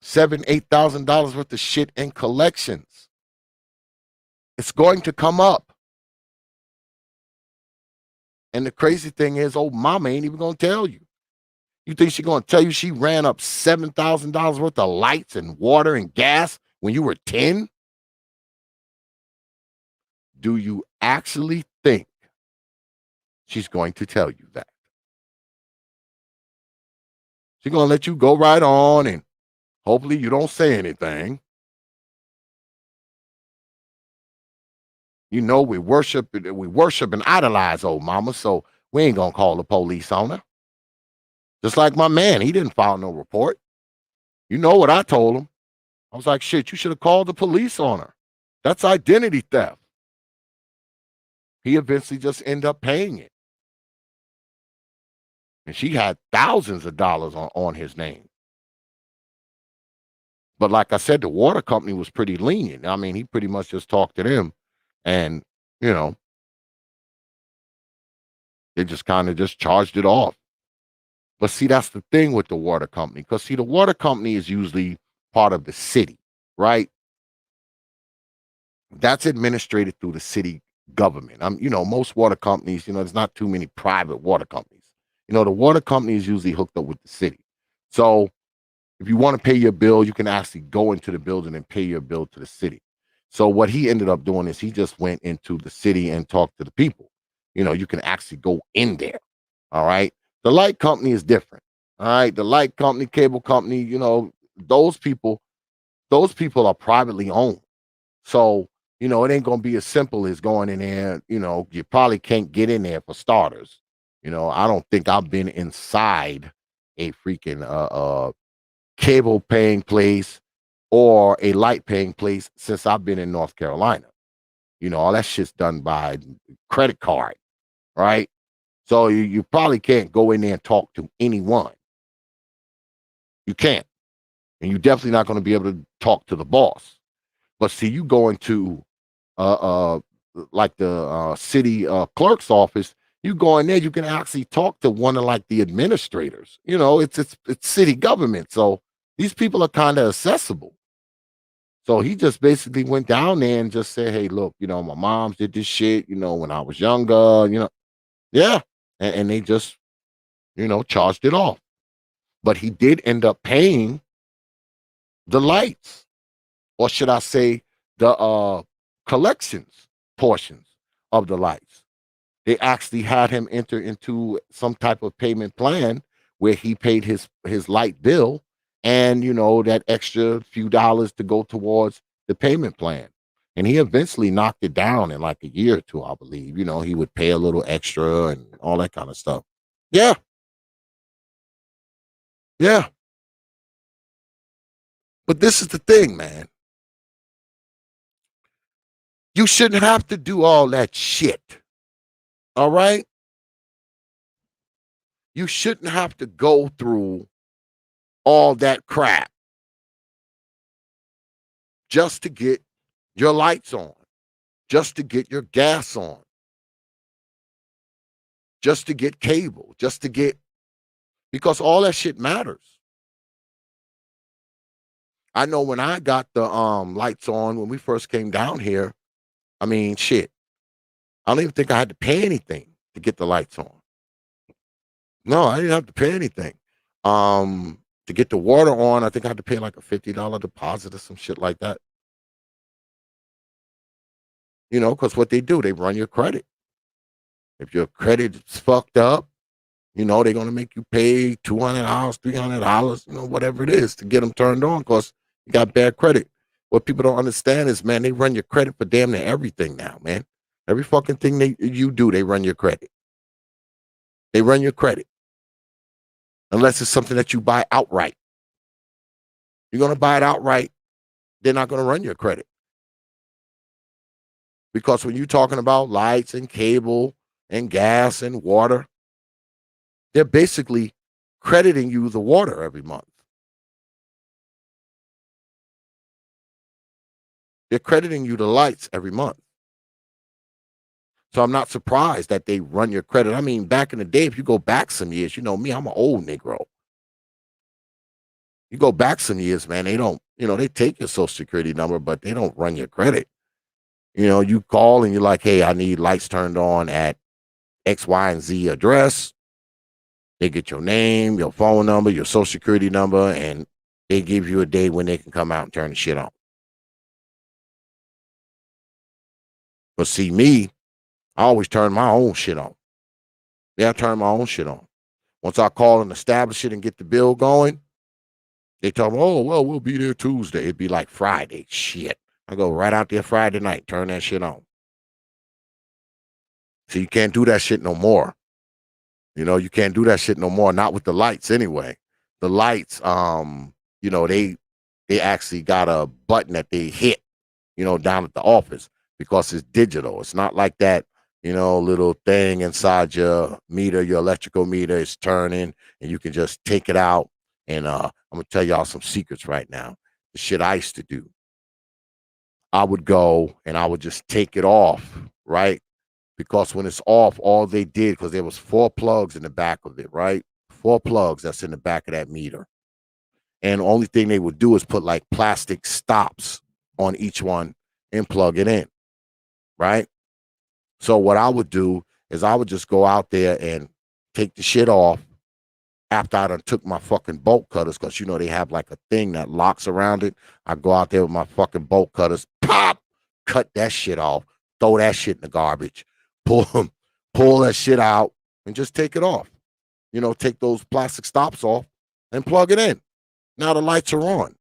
$7,000, $8,000 worth of shit in collections. It's going to come up. And the crazy thing is, old mama ain't even going to tell you. You think she's going to tell you she ran up $7,000 worth of lights and water and gas when you were 10? Do you actually think she's going to tell you that? She's going to let you go right on and hopefully you don't say anything. We worship and idolize old mama, so we ain't going to call the police on her. Just like my man, he didn't file no report. You know what I told him? I was like, shit, you should have called the police on her. That's identity theft. He eventually just ended up paying it. And she had thousands of dollars on his name. But like I said, the water company was pretty lenient. I mean, he pretty much just talked to them and, they just kind of just charged it off. But see, that's the thing with the water company. Because see, the water company is usually part of the city, right? That's administrated through the city government. Most water companies, there's not too many private water companies. The water company is usually hooked up with the city. So if you want to pay your bill, you can actually go into the building and pay your bill to the city. So what he ended up doing is he just went into the city and talked to the people. You can actually go in there. All right. The light company is different. All right. The light company, cable company, those people are privately owned. So, it ain't going to be as simple as going in there. You probably can't get in there for starters. I don't think I've been inside a freaking cable paying place or a light paying place since I've been in North Carolina. All that shit's done by credit card, right? So you probably can't go in there and talk to anyone. You can't. And you're definitely not going to be able to talk to the boss. But see, you go into uh, uh like the city clerk's office, you go in there, you can actually talk to one of like the administrators. It's city government. So these people are kind of accessible. So he just basically went down there and just said, hey, look, my mom did this shit, when I was younger, yeah. And they just, charged it off. But he did end up paying the lights, or should I say the collections portions of the lights. They actually had him enter into some type of payment plan where he paid his light bill and that extra few dollars to go towards the payment plan. And he eventually knocked it down in like a year or two, I believe. He would pay a little extra and all that kind of stuff. Yeah. Yeah. But this is the thing, man. You shouldn't have to do all that shit. All right? You shouldn't have to go through all that crap just to get your lights on, just to get your gas on, just to get cable, because all that shit matters. I know when I got the lights on when we first came down here, I mean, shit, I don't even think I had to pay anything to get the lights on. No, I didn't have to pay anything. To get the water on, I think I had to pay like a $50 deposit or some shit like that. Because what they do, they run your credit. If your credit is fucked up, they're going to make you pay $200, $300, whatever it is to get them turned on because you got bad credit. What people don't understand is, man, they run your credit for damn near everything now, man. Every fucking thing you do, they run your credit. They run your credit. Unless it's something that you buy outright. You're going to buy it outright, they're not going to run your credit. Because when you're talking about lights and cable and gas and water, they're basically crediting you the water every month. They're crediting you the lights every month. So I'm not surprised that they run your credit. I mean, back in the day, if you go back some years, me, I'm an old Negro. You go back some years, man, they don't, they take your social security number, but they don't run your credit. You call and you're like, hey, I need lights turned on at X, Y, and Z address. They get your name, your phone number, your social security number, and they give you a day when they can come out and turn the shit on. But see, me, I always turn my own shit on. Yeah, I turn my own shit on. Once I call and establish it and get the bill going, they tell me, oh, well, we'll be there Tuesday. It'd be like Friday. Shit. I go right out there Friday night, turn that shit on. So you can't do that shit no more. You can't do that shit no more. Not with the lights anyway. The lights, they actually got a button that they hit, down at the office because it's digital. It's not like that, little thing inside your meter, your electrical meter is turning and you can just take it out. And I'm going to tell y'all some secrets right now. The shit I used to do. I would go and I would just take it off, right? Because when it's off, all they did, because there was 4 plugs in the back of it, right? 4 plugs that's in the back of that meter. And the only thing they would do is put like plastic stops on each one and plug it in, right? So what I would do is I would just go out there and take the shit off after I done took my fucking bolt cutters, because they have like a thing that locks around it. I go out there with my fucking bolt cutters, pop, cut that shit off, throw that shit in the garbage, pull that shit out, and just take it off. Take those plastic stops off and plug it in. Now the lights are on.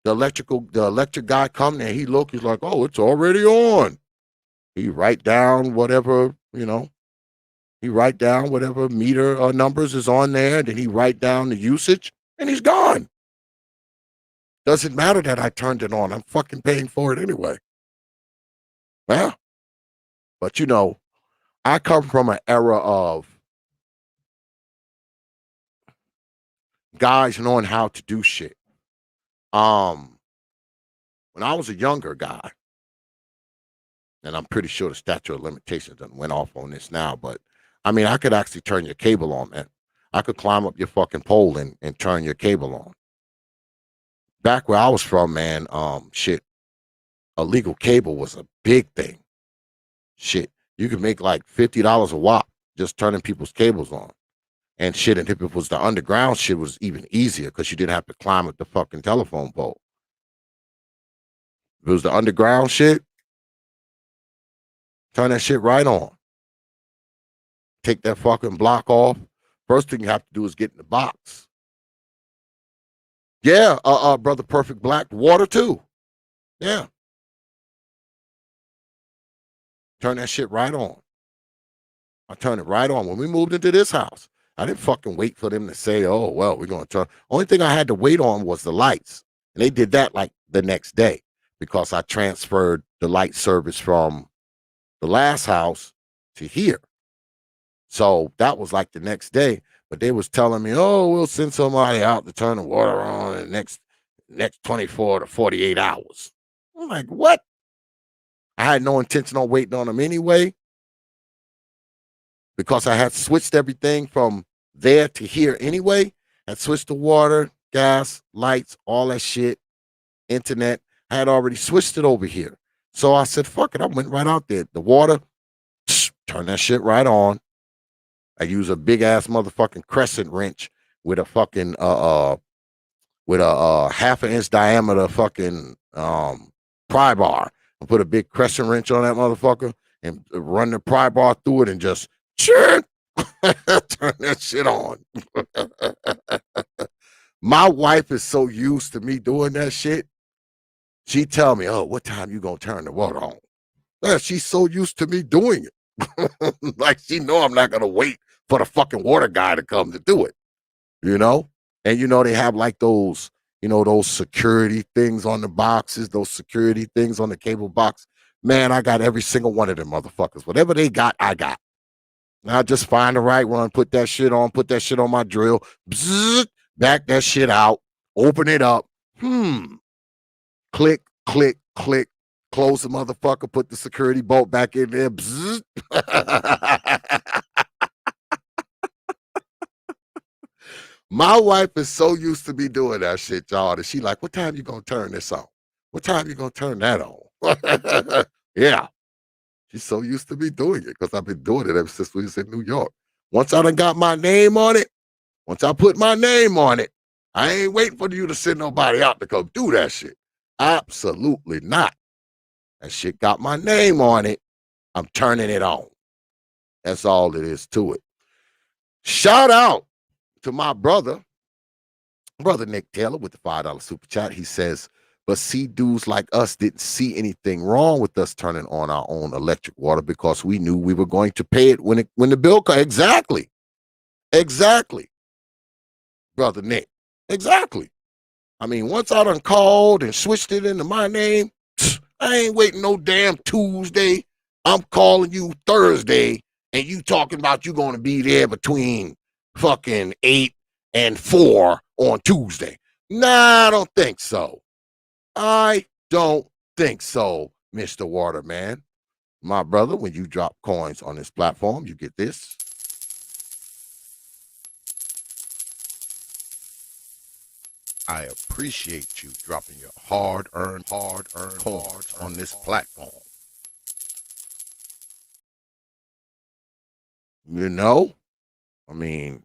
The electric guy come there, he look, he's like, oh, it's already on. He write down whatever, he write down whatever meter numbers is on there. Then he write down the usage and he's gone. Doesn't matter that I turned it on. I'm fucking paying for it anyway. Yeah. But you know, I come from an era of guys knowing how to do shit. When I was a younger guy, and I'm pretty sure the statute of limitations done went off on this now, but I mean, I could actually turn your cable on, man. I could climb up your fucking pole and turn your cable on. Back where I was from, man, shit, illegal cable was a big thing. Shit, you could make like $50 a watt just turning people's cables on. And shit, and if it was the underground shit was even easier because you didn't have to climb up the fucking telephone pole. If it was the underground shit, turn that shit right on. Take that fucking block off. First thing you have to do is get in the box. Yeah, brother Perfect Black, water too. Yeah. Turn that shit right on. I turned it right on. When we moved into this house, I didn't fucking wait for them to say, oh, well, we're going to turn. Only thing I had to wait on was the lights. And they did that like the next day because I transferred the light service from the last house to here. So that was like the next day. But they was telling me, oh, we'll send somebody out to turn the water on in the next 24 to 48 hours. I'm like, what? I had no intention on waiting on them anyway because I had switched everything from there to here anyway. I switched the water, gas, lights, all that shit, internet. I had already switched it over here. So I said, fuck it. I went right out there. The water, turn that shit right on. I use a big ass motherfucking crescent wrench with a fucking with a half an inch diameter fucking pry bar. I put a big crescent wrench on that motherfucker and run the pry bar through it and just turn that shit on. My wife is so used to me doing that shit. She tell me, oh, what time you gonna turn the water on? Yeah, she's so used to me doing it. Like she know I'm not gonna wait for the fucking water guy to come to do it, you know? And you know, they have like those, you know, those security things on the boxes, those security things on the cable box. Man, I got every single one of them motherfuckers. Whatever they got, I got. Now just find the right one, put that shit on my drill, bzzz, back that shit out, open it up. Click, click, click, close the motherfucker, put the security bolt back in there. Bzzz. My wife is so used to me doing that shit, y'all, that she like, what time you gonna turn this on? What time you gonna turn that on? Yeah. She's so used to me doing it because I've been doing it ever since we was in New York. Once I done got my name on it, once I put my name on it, I ain't waiting for you to send nobody out to come do that shit. Absolutely not. That shit got my name on it. I'm turning it on. That's all it is to it. Shout out to my brother Nick Taylor with the $5 super chat. He says, but see, dudes like us didn't see anything wrong with us turning on our own electric water because we knew we were going to pay it when the bill comes. Exactly. Brother Nick. Exactly. I mean, once I done called and switched it into my name, I ain't waiting no damn Tuesday. I'm calling you Thursday, and you talking about you going to be there between fucking 8 and 4 on Tuesday. Nah, I don't think so. I don't think so, Mr. Waterman. My brother, when you drop coins on this platform, you get this. I appreciate you dropping your hard-earned coins on this platform. You know? I mean,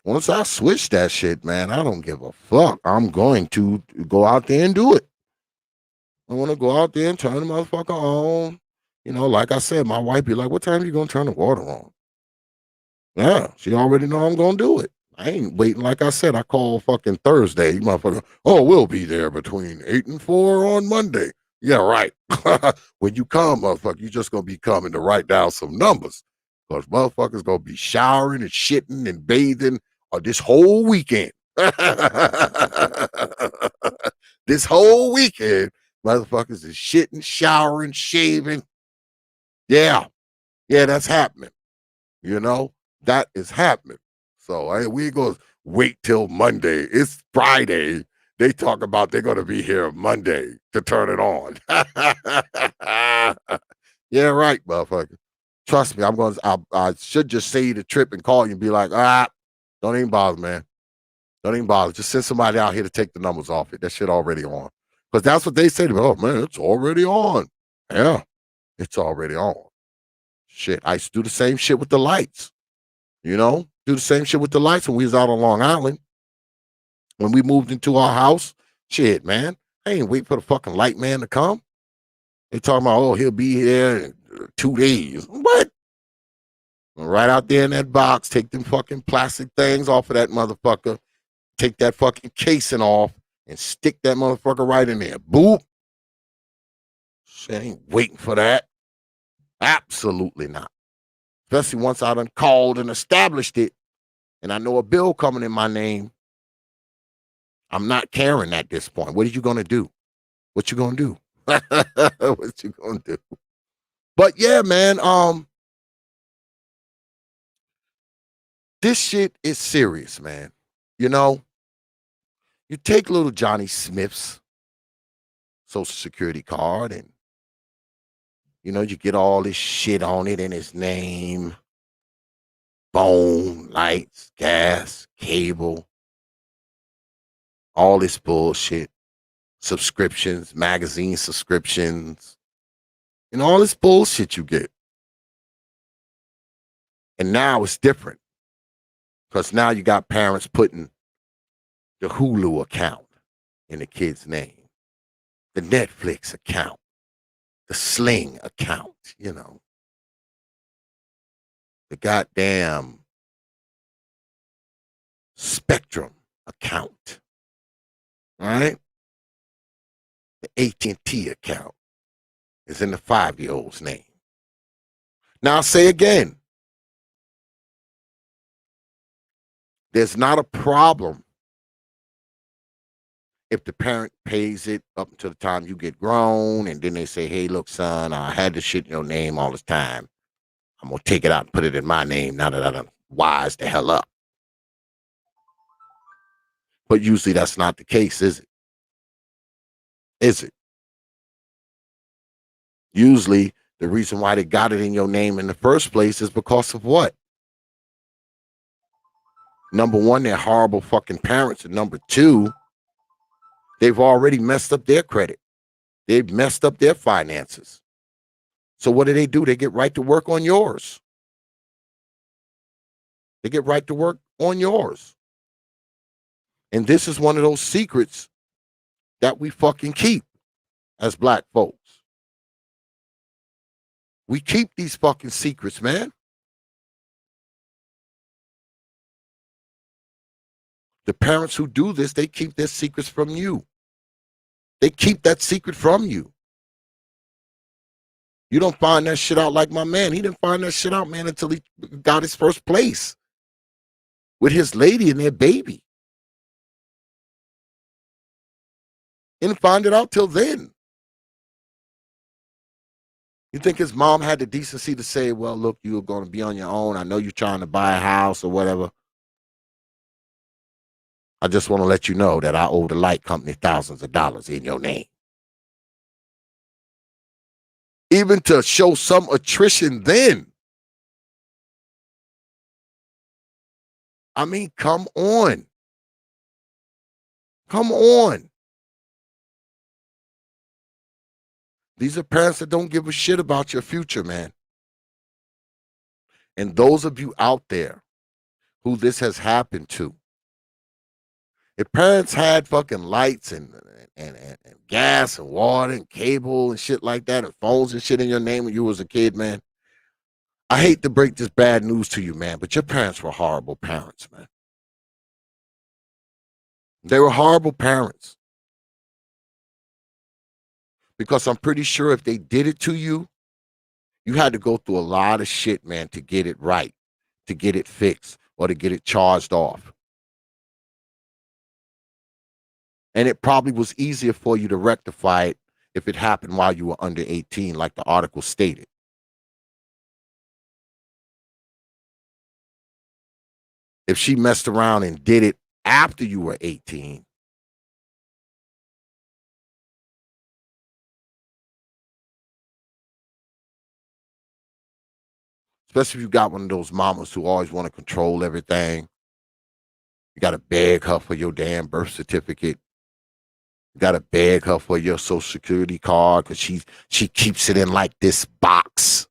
once I switch that shit, man, I don't give a fuck. I'm going to go out there and do it. I want to go out there and turn the motherfucker on. You know, like I said, my wife be like, what time you going to turn the water on? Yeah, she already know I'm going to do it. I ain't waiting. Like I said, I call fucking Thursday. You motherfucker, oh, we'll be there between 8 and 4 on Monday. Yeah, right. When you come, motherfucker, you just going to be coming to write down some numbers. Because motherfuckers going to be showering and shitting and bathing this whole weekend. This whole weekend, motherfuckers is shitting, showering, shaving. Yeah. Yeah, that's happening. You know, that is happening. So we ain't gonna wait till Monday. It's Friday. They talk about they're gonna be here Monday to turn it on. Yeah, right, motherfucker. Trust me, I should just say you the trip and call you and be like, don't even bother, man. Don't even bother. Just send somebody out here to take the numbers off it. That shit already on. Because that's what they say to me. Oh man, it's already on. Yeah, it's already on. Shit. I used to do the same shit with the lights. You know, do the same shit with the lights when we was out on Long Island. When we moved into our house, shit, man. I ain't wait for the fucking light man to come. They talking about, oh, he'll be here in 2 days. What? Right out there in that box, take them fucking plastic things off of that motherfucker, take that fucking casing off, and stick that motherfucker right in there. Boop. Shit, ain't waiting for that. Absolutely not. Especially once I done called and established it, and I know a bill coming in my name. I'm not caring at this point. What are you gonna do? What you gonna do? What you gonna do? But yeah, man, this shit is serious, man. You know, you take little Johnny Smith's social security card and you get all this shit on it in his name. Phone, lights, gas, cable, all this bullshit. Subscriptions, magazine subscriptions, and all this bullshit you get. And now it's different. Because now you got parents putting the Hulu account in the kid's name, the Netflix account, the Sling account, the goddamn Spectrum account, all right? The AT&T account is in the 5-year-old's name. Now I'll say again, there's not a problem if the parent pays it up until the time you get grown, and then they say, hey, look, son, I had this shit in your name all this time. I'm going to take it out and put it in my name now that I done wise the hell up. But usually that's not the case, is it? Is it? Usually the reason why they got it in your name in the first place is because of what? Number one, they're horrible fucking parents. And number two, they've already messed up their credit. They've messed up their finances. So what do? They get right to work on yours. They get right to work on yours. And this is one of those secrets that we fucking keep as black folks. We keep these fucking secrets, man. The parents who do this, they keep their secrets from you. They keep that secret from you. You don't find that shit out like my man. He didn't find that shit out, man, until he got his first place with his lady and their baby. He didn't find it out till then. You think his mom had the decency to say, well, look, you're going to be on your own. I know you're trying to buy a house or whatever. I just want to let you know that I owe the light company thousands of dollars in your name. Even to show some attrition then. I mean, come on. Come on. These are parents that don't give a shit about your future, man. And those of you out there who this has happened to, if parents had fucking lights and gas and water and cable and shit like that and phones and shit in your name when you was a kid, man, I hate to break this bad news to you, man, but your parents were horrible parents, man. They were horrible parents. Because I'm pretty sure if they did it to you, you had to go through a lot of shit, man, to get it right, to get it fixed, or to get it charged off. And it probably was easier for you to rectify it if it happened while you were under 18, like the article stated. If she messed around and did it after you were 18, especially if you got one of those mamas who always want to control everything, you got to beg her for your damn birth certificate. You got to beg her for your social security card because she keeps it in like this box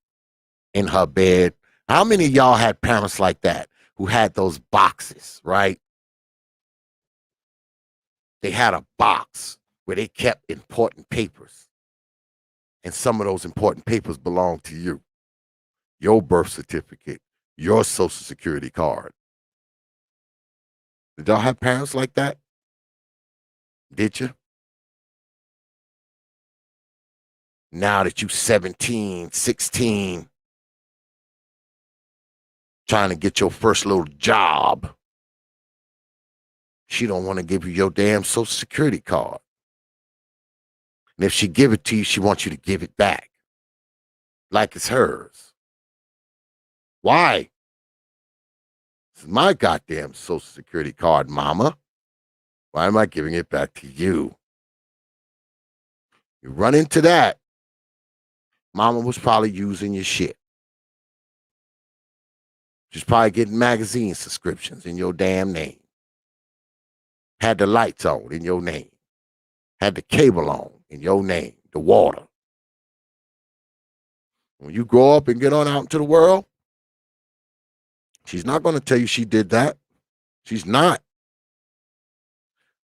in her bed. How many of y'all had parents like that who had those boxes, right? They had a box where they kept important papers. And some of those important papers belong to you. Your birth certificate, your social security card. Did y'all have parents like that? Did you? Now that you 17, 16, trying to get your first little job, she don't want to give you your damn social security card. And if she give it to you, she wants you to give it back like it's hers. Why? It's my goddamn social security card, mama. Why am I giving it back to you? You run into that, mama was probably using your shit. She's probably getting magazine subscriptions in your damn name. Had the lights on in your name. Had the cable on in your name. The water. When you grow up and get on out into the world, she's not going to tell you she did that. She's not.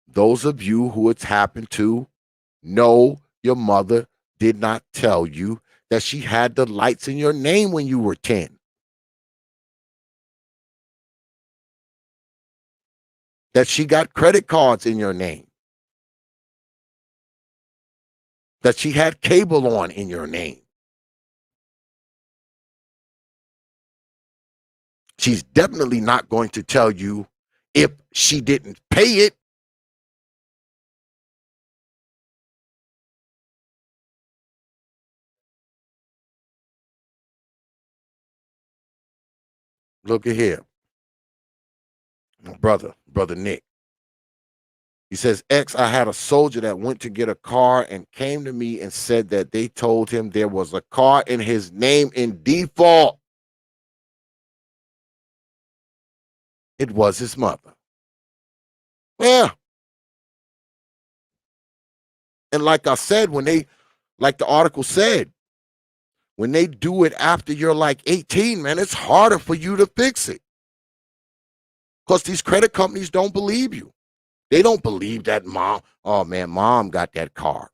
Those of you who it's happened to know your mother did not tell you that she had the lights in your name when you were 10. That she got credit cards in your name. That she had cable on in your name. She's definitely not going to tell you if she didn't pay it. Look at here. Brother Nick. He says, I had a soldier that went to get a car and came to me and said that they told him there was a car in his name in default. It was his mother. Yeah. And like I said, like the article said, when they do it after you're like 18, man, it's harder for you to fix it. Because these credit companies don't believe you. They don't believe that mom got that car.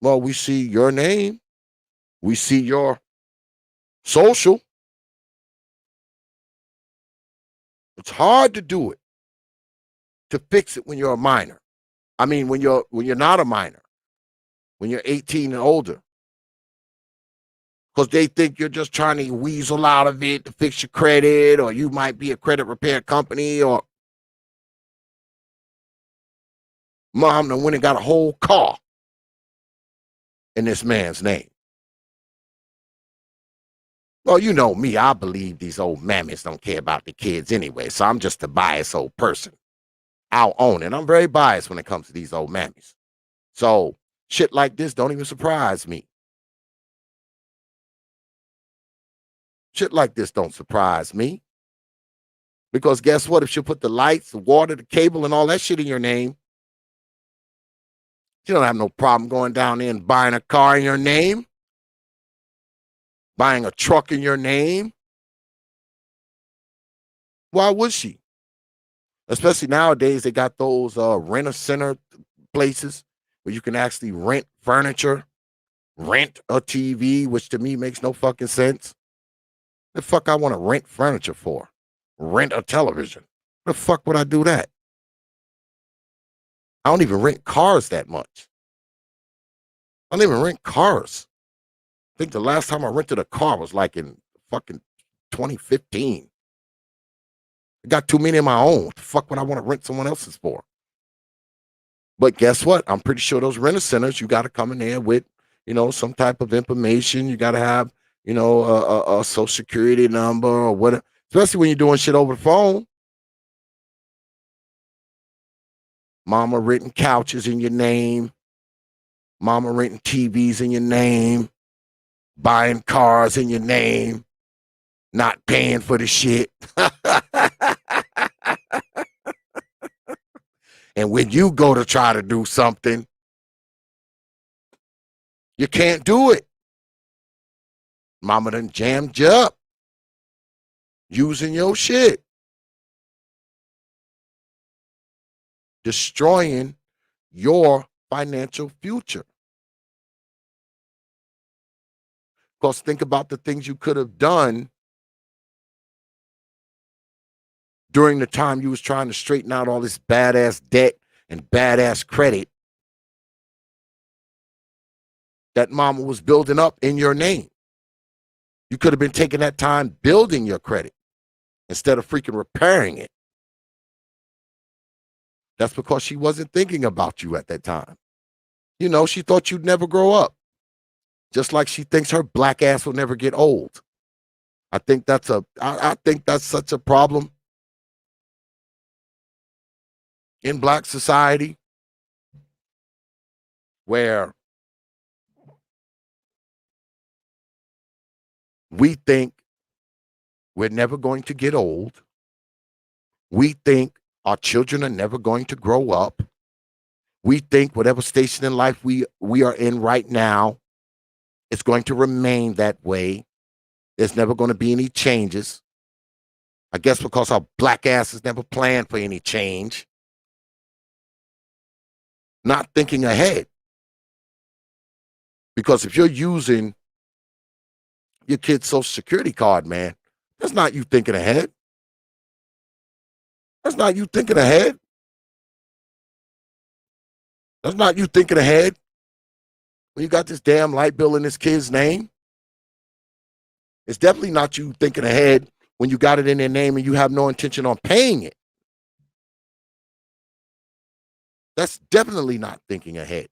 Well, we see your name. We see your social. It's hard to do it, to fix it when you're a minor. I mean, when you're not a minor, when you're 18 and older. Because they think you're just trying to weasel out of it to fix your credit, or you might be a credit repair company, or mom done went and got a whole car in this man's name. Well, you know me, I believe these old mammies don't care about the kids anyway, so I'm just a biased old person. I'll own it. I'm very biased when it comes to these old mammies. So shit like this don't even surprise me. Shit like this don't surprise me. Because guess what? If she put the lights, the water, the cable, and all that shit in your name, you don't have no problem going down there and buying a car in your name, buying a truck in your name. Why would she? Especially nowadays, they got those rent-a-center places where you can actually rent furniture, rent a TV, which to me makes no fucking sense. The fuck I want to rent furniture for? Rent a television. The fuck would I do that? I don't even rent cars that much. I don't even rent cars. I think the last time I rented a car was like in fucking 2015. I got too many of my own. What the fuck would I want to rent someone else's for? But guess what? I'm pretty sure those renter centers, you got to come in there with, some type of information. You got to have, a social security number or whatever, especially when you're doing shit over the phone. Mama renting couches in your name. Mama renting TVs in your name. Buying cars in your name. Not paying for the shit. And when you go to try to do something, you can't do it. Mama done jammed you up using your shit. Destroying your financial future. Because think about the things you could have done during the time you was trying to straighten out all this badass debt and badass credit that mama was building up in your name. You could have been taking that time building your credit instead of freaking repairing it. That's because she wasn't thinking about you at that time. She thought you'd never grow up. Just like she thinks her black ass will never get old. I think that's such a problem in black society, where we think we're never going to get old. We think our children are never going to grow up. We think whatever station in life we are in right now, it's going to remain that way. There's never going to be any changes. I guess because our black asses never planned for any change. Not thinking ahead. Because if you're using your kid's social security card, man, that's not you thinking ahead. That's not you thinking ahead. That's not you thinking ahead. When you got this damn light bill in this kid's name, it's definitely not you thinking ahead when you got it in their name and you have no intention on paying it. That's definitely not thinking ahead.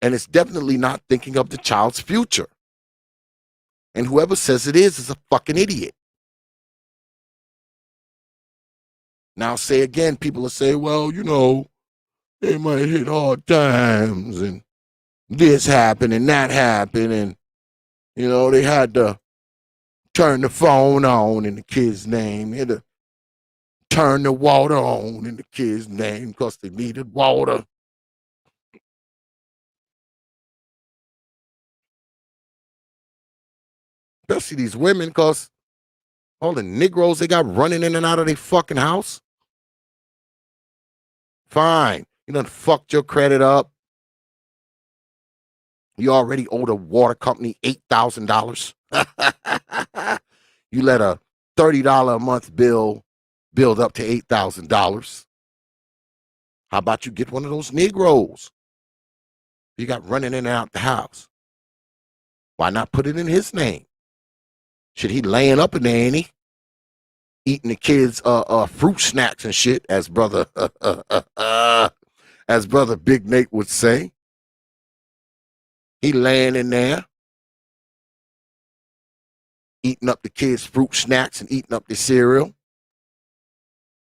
And it's definitely not thinking of the child's future. And whoever says it is a fucking idiot. Now, say again, people will say, well, they might hit hard times and this happened and that happened. And, they had to turn the phone on in the kid's name. They had to turn the water on in the kid's name because they needed water. Especially these women, because all the Negroes they got running in and out of their fucking house. Fine. You done fucked your credit up. You already owed a water company $8,000. You let a $30 a month bill build up to $8,000. How about you get one of those Negroes you got running in and out the house? Why not put it in his name? Should he laying up in there, ain't he? Eating the kids' fruit snacks and shit, as brother Big Nate would say. He laying in there, eating up the kids' fruit snacks and eating up the cereal.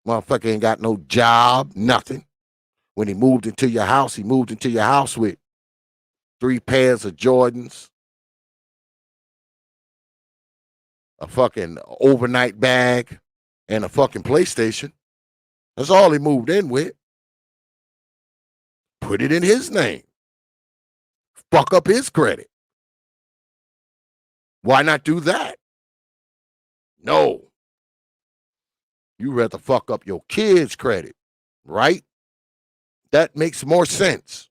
Motherfucker ain't got no job, nothing. When he moved into your house with 3 pairs of Jordans, a fucking overnight bag, and a fucking PlayStation. That's all he moved in with. Put it in his name. Fuck up his credit. Why not do that? No. You rather fuck up your kids' credit, right? That makes more sense.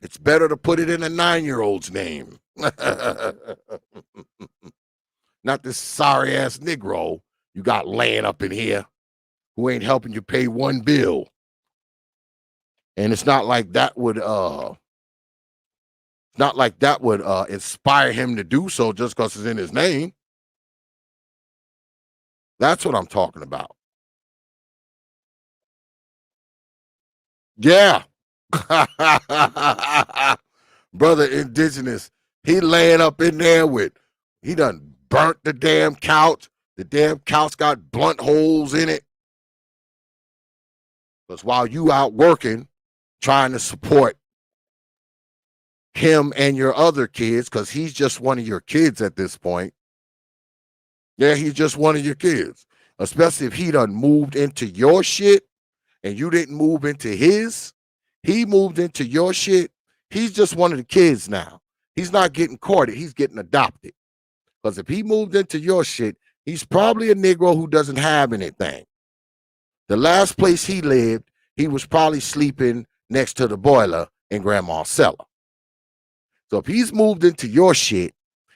It's better to put it in a 9-year-old's name. Not this sorry ass Negro you got laying up in here who ain't helping you pay one bill. And it's not like that would inspire him to do so just because it's in his name. That's what I'm talking about. Yeah. Brother Indigenous, he laying up in there he done burnt the damn couch. The damn couch got blunt holes in it. Because while you out working, trying to support him and your other kids, because he's just one of your kids at this point. Yeah, he's just one of your kids. Especially if he done moved into your shit and you didn't move into his. He moved into your shit. He's just one of the kids now. He's not getting courted. He's getting adopted. Because if he moved into your shit, he's probably a Negro who doesn't have anything. The last place he lived, he was probably sleeping next to the boiler in Grandma's cellar. So if he's moved into your shit,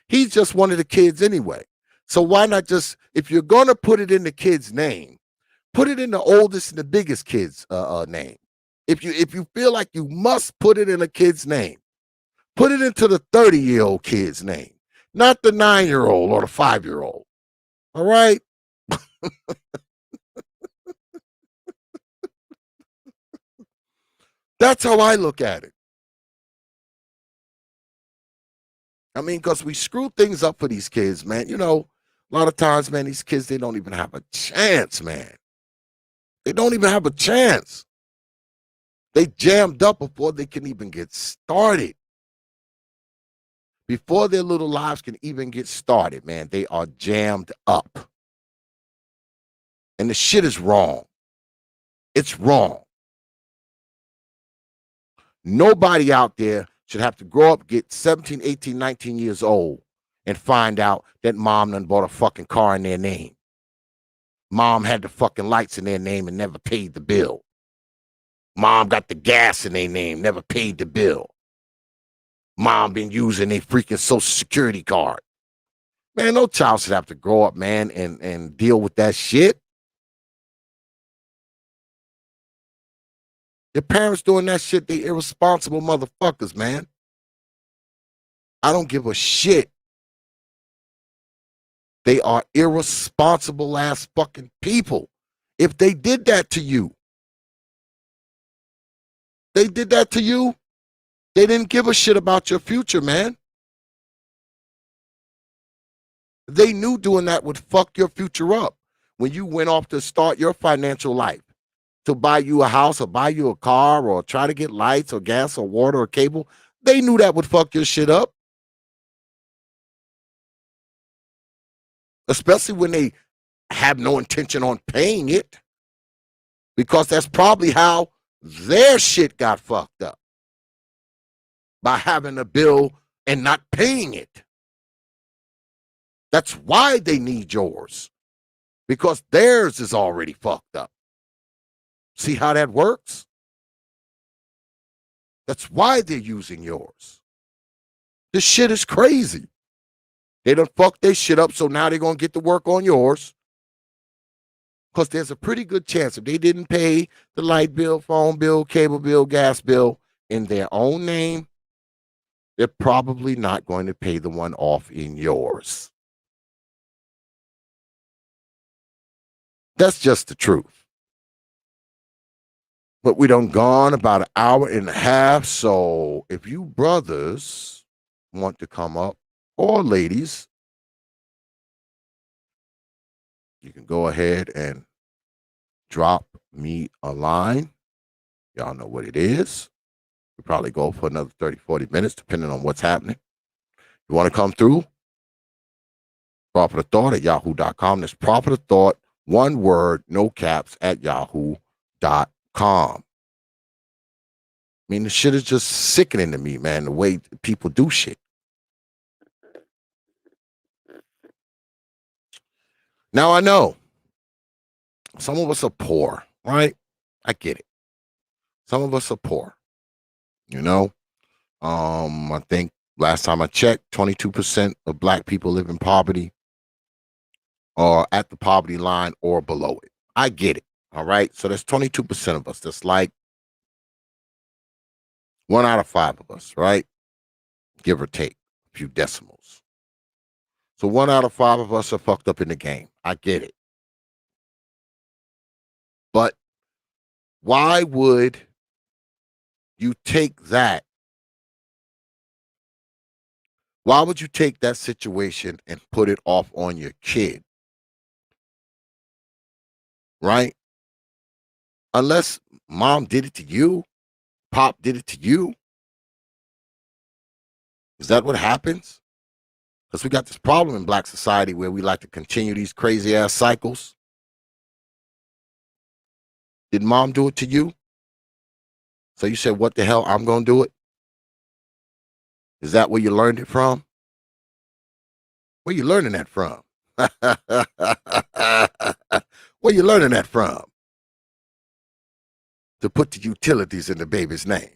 he's just one of the kids anyway. So why not just, if you're going to put it in the kid's name, put it in the oldest and the biggest kid's name. If you feel like you must put it in a kid's name, put it into the 30-year-old kid's name, not the 9-year-old or the 5-year-old. All right? That's how I look at it. I mean, because we screw things up for these kids, man. You know, a lot of times, man, these kids, they don't even have a chance, man. They don't even have a chance. They jammed up before they can even get started. Before their little lives can even get started, man, they are jammed up. And the shit is wrong. It's wrong. Nobody out there should have to grow up, get 17, 18, 19 years old, and find out that mom done bought a fucking car in their name. Mom had the fucking lights in their name and never paid the bill. Mom got the gas in their name, never paid the bill. Mom been using a freaking Social Security card. Man, no child should have to grow up, man, and deal with that shit. Your parents doing that shit, they irresponsible motherfuckers, man. I don't give a shit. They are irresponsible ass fucking people. If they did that to you, they didn't give a shit about your future, man. They knew doing that would fuck your future up when you went off to start your financial life, to buy you a house or buy you a car or try to get lights or gas or water or cable. They knew that would fuck your shit up. Especially when they have no intention on paying it, because that's probably how their shit got fucked up, by having a bill and not paying it. That's why they need yours, because theirs is already fucked up. See how that works? That's why they're using yours. This shit is crazy. They done fucked their shit up, so now they're going to get to work on yours. Because there's a pretty good chance if they didn't pay the light bill, phone bill, cable bill, gas bill in their own name, they're probably not going to pay the one off in yours. That's just the truth. But we done gone about an hour and a half, so if you brothers want to come up, or ladies, you can go ahead and drop me a line. Y'all know what it is. We'll probably go for another 30, 40 minutes, depending on what's happening. You want to come through? Proper the Thought at yahoo.com. That's Proper the Thought, one word, no caps, at yahoo.com. I mean, the shit is just sickening to me, man, the way people do shit. Now, I know some of us are poor, right? I get it. Some of us are poor, you know? I think last time I checked, 22% of black people live in poverty or at the poverty line or below it. I get it, all right? So that's 22% of us. That's like 1 out of 5 of us, right? Give or take a few decimals. So 1 out of 5 of us are fucked up in the game. I get it. But why would you take that. Why would you take that situation and put it off on your kid? Right? Unless mom did it to you, pop did it to you. Is that what happens? Because we got this problem in black society where we like to continue these crazy ass cycles. Did mom do it to you? So you said, what the hell, I'm going to do it? Is that where you learned it from? Where you learning that from? Where you learning that from? To put the utilities in the baby's name.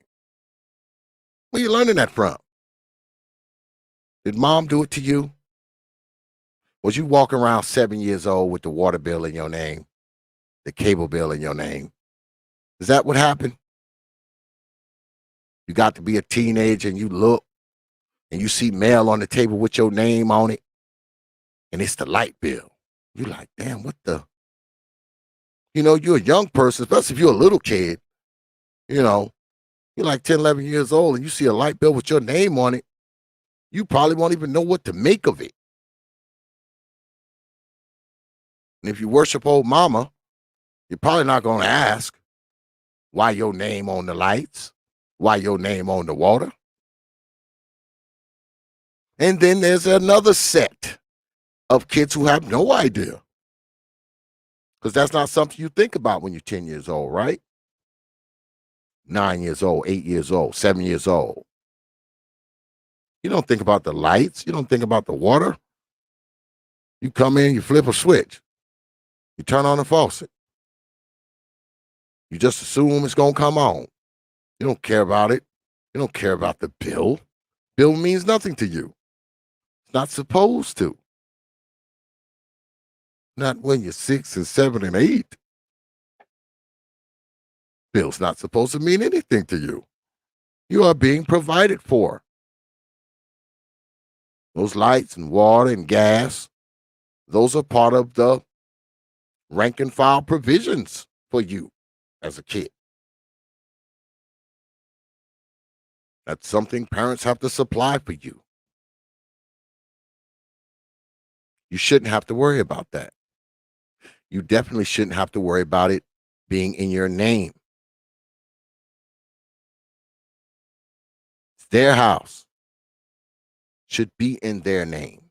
Where you learning that from? Did mom do it to you? Was you walking around 7 years old with the water bill in your name, the cable bill in your name? Is that what happened? You got to be a teenager and you look and you see mail on the table with your name on it, and it's the light bill. You're like, damn, what the? You know, you're a young person, especially if you're a little kid, you know, you're like 10, 11 years old and you see a light bill with your name on it, you probably won't even know what to make of it. And if you worship old mama, you're probably not going to ask why your name on the lights, why your name on the water. And then there's another set of kids who have no idea. Because that's not something you think about when you're 10 years old, right? 9 years old, 8 years old, 7 years old. You don't think about the lights. You don't think about the water. You come in, you flip a switch. You turn on the faucet. You just assume it's going to come on. You don't care about it. You don't care about the bill. Bill means nothing to you. It's not supposed to. Not when you're 6 and 7 and 8. Bill's not supposed to mean anything to you. You are being provided for. Those lights and water and gas, those are part of the rank and file provisions for you as a kid. That's something parents have to supply for you. You shouldn't have to worry about that. You definitely shouldn't have to worry about it being in your name. It's their house. Should be in their name.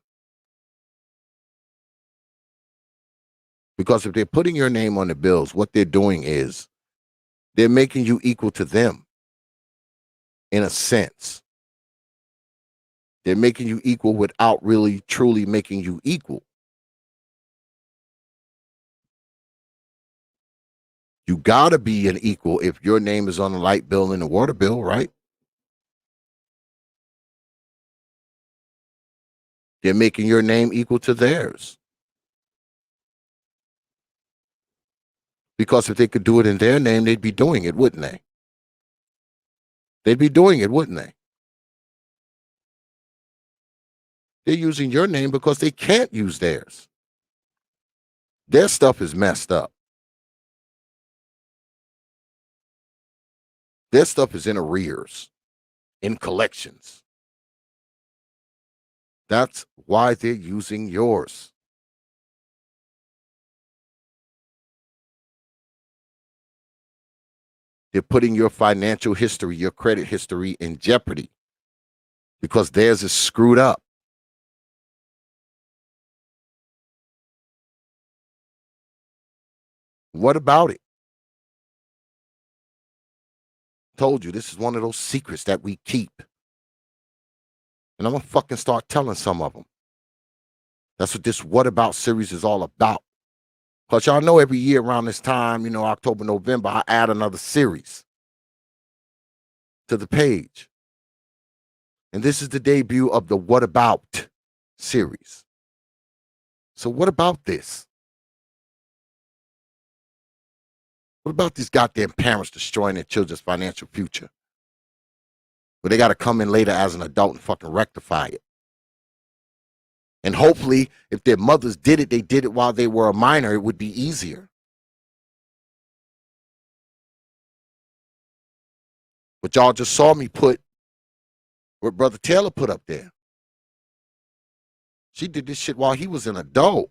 Because if they're putting your name on the bills, what they're doing is they're making you equal to them in a sense. They're making you equal without really, truly making you equal. You got to be an equal if your name is on the light bill and the water bill, right? They're making your name equal to theirs. Because if they could do it in their name, they'd be doing it, wouldn't they? They'd be doing it, wouldn't they? They're using your name because they can't use theirs. Their stuff is messed up. Their stuff is in arrears, in collections. That's why they're using yours. They're putting your financial history, your credit history in jeopardy because theirs is screwed up. What about it? Told you, this is one of those secrets that we keep. And I'm going to fucking start telling some of them. That's what this What About series is all about. Because y'all know every year around this time, you know, October, November, I add another series to the page. And this is the debut of the What About series. So what about this? What about these goddamn parents destroying their children's financial future? But they got to come in later as an adult and fucking rectify it. And hopefully, if their mothers did it, they did it while they were a minor, it would be easier. But y'all just saw me put what Brother Taylor put up there. She did this shit while he was an adult,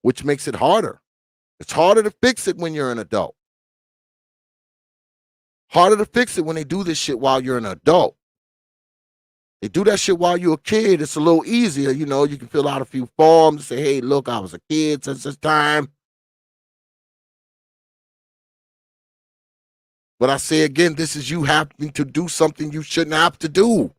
which makes it harder. It's harder to fix it when you're an adult. Harder to fix it when they do this shit while you're an adult. They do that shit while you're a kid. It's a little easier. You know, you can fill out a few forms and say, hey, look, I was a kid since this time. But I say again, this is you having to do something you shouldn't have to do.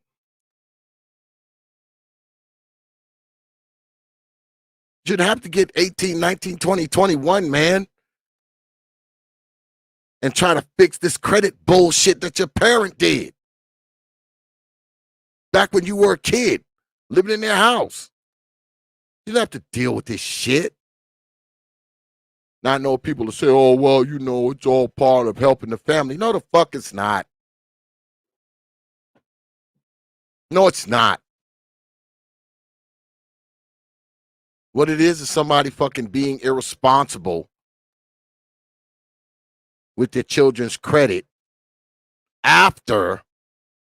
You shouldn't have to get 18, 19, 20, 21, man, and try to fix this credit bullshit that your parent did back when you were a kid living in their house. You don't have to deal with this shit. Now, I know people will say, oh, well, you know, it's all part of helping the family. No, the fuck it's not. No, it's not. What it is somebody fucking being irresponsible with their children's credit after